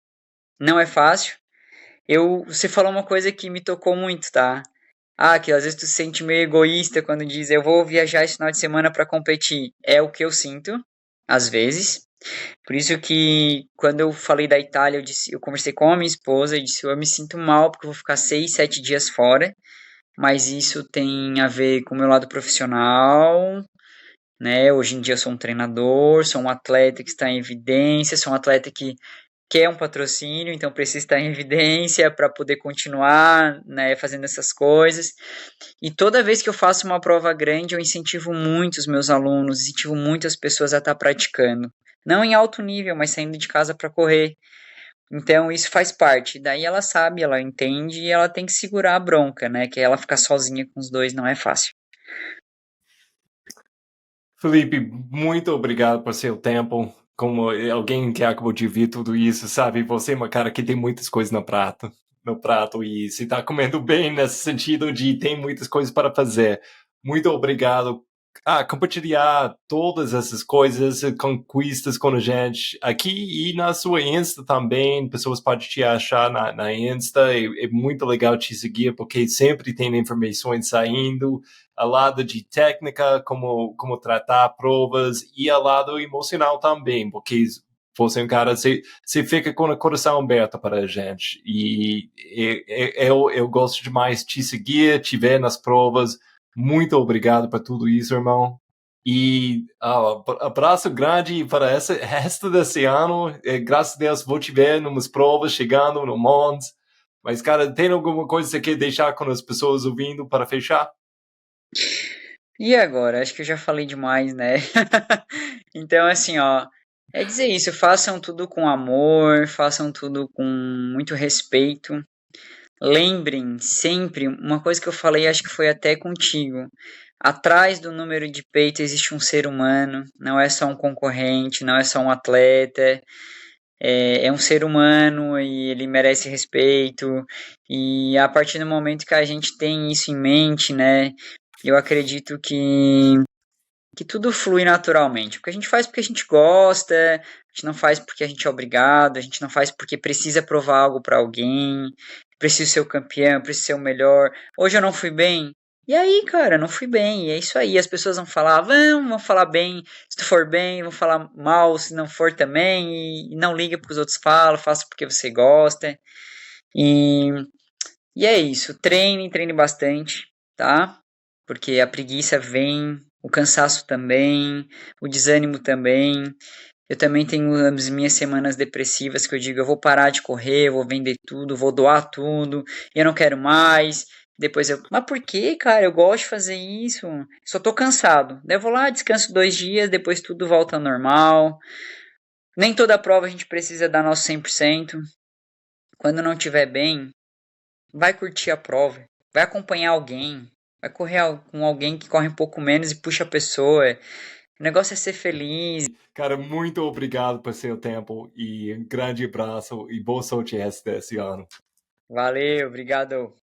Não é fácil. Você falou uma coisa que me tocou muito, tá? Que às vezes tu se sente meio egoísta quando diz eu vou viajar esse final de semana para competir. É o que eu sinto, às vezes. Por isso que quando eu falei da Itália, eu conversei com a minha esposa e disse eu me sinto mal porque eu vou ficar 6, 7 dias fora. Mas isso tem a ver com o meu lado profissional, né? Hoje em dia eu sou um treinador, sou um atleta que está em evidência, sou um atleta que quer um patrocínio, então precisa estar em evidência para poder continuar, né, fazendo essas coisas. E toda vez que eu faço uma prova grande, eu incentivo muito os meus alunos, incentivo muitas pessoas a estar praticando. Não em alto nível, mas saindo de casa para correr. Então isso faz parte. Daí ela sabe, ela entende e ela tem que segurar a bronca, né? Que ela ficar sozinha com os dois não é fácil. Felipe, muito obrigado por seu tempo. Como alguém que acabou de ver tudo isso, sabe? Você é uma cara que tem muitas coisas no prato e se está comendo bem nesse sentido de tem muitas coisas para fazer. Muito obrigado compartilhar todas essas coisas, conquistas com a gente aqui e na sua Insta também. Pessoas podem te achar na Insta. É muito legal te seguir porque sempre tem informações saindo ao lado de técnica, como tratar provas e ao lado emocional também, porque você é um cara, você fica com o coração aberto para a gente. E eu gosto demais de te seguir, te ver nas provas. Muito obrigado por tudo isso, irmão. E abraço grande para esse resto desse ano. Graças a Deus vou te ver numas provas chegando no Mons. Mas, cara, tem alguma coisa que você quer deixar com as pessoas ouvindo para fechar? E agora? Acho que eu já falei demais, né? Então, assim, ó, é dizer isso, façam tudo com amor, façam tudo com muito respeito. Lembrem sempre, uma coisa que eu falei, acho que foi até contigo. Atrás do número de peito existe um ser humano, não é só um concorrente, não é só um atleta, é um ser humano e ele merece respeito. E a partir do momento que a gente tem isso em mente, né, eu acredito que tudo flui naturalmente. Porque a gente faz porque a gente gosta, a gente não faz porque a gente é obrigado, a gente não faz porque precisa provar algo para alguém, preciso ser o campeão, preciso ser o melhor. Hoje eu não fui bem. E aí, cara, não fui bem. E é isso aí. As pessoas vão falar, vão falar bem se tu for bem, vão falar mal se não for também. E não liga porque os outros falam, faça porque você gosta. E, e é isso. Treine bastante, tá? Porque a preguiça vem, o cansaço também, o desânimo também. Eu também tenho as minhas semanas depressivas que eu digo, eu vou parar de correr, eu vou vender tudo, vou doar tudo, eu não quero mais. Depois eu, mas por que, cara? Eu gosto de fazer isso. Só tô cansado. Daí eu vou lá, descanso 2 dias, depois tudo volta ao normal. Nem toda prova a gente precisa dar nosso 100%. Quando não tiver bem, vai curtir a prova, vai acompanhar alguém, vai correr com alguém que corre um pouco menos e puxa a pessoa. O negócio é ser feliz. Cara, muito obrigado por seu tempo e um grande abraço e boa sorte esse ano. Valeu, obrigado.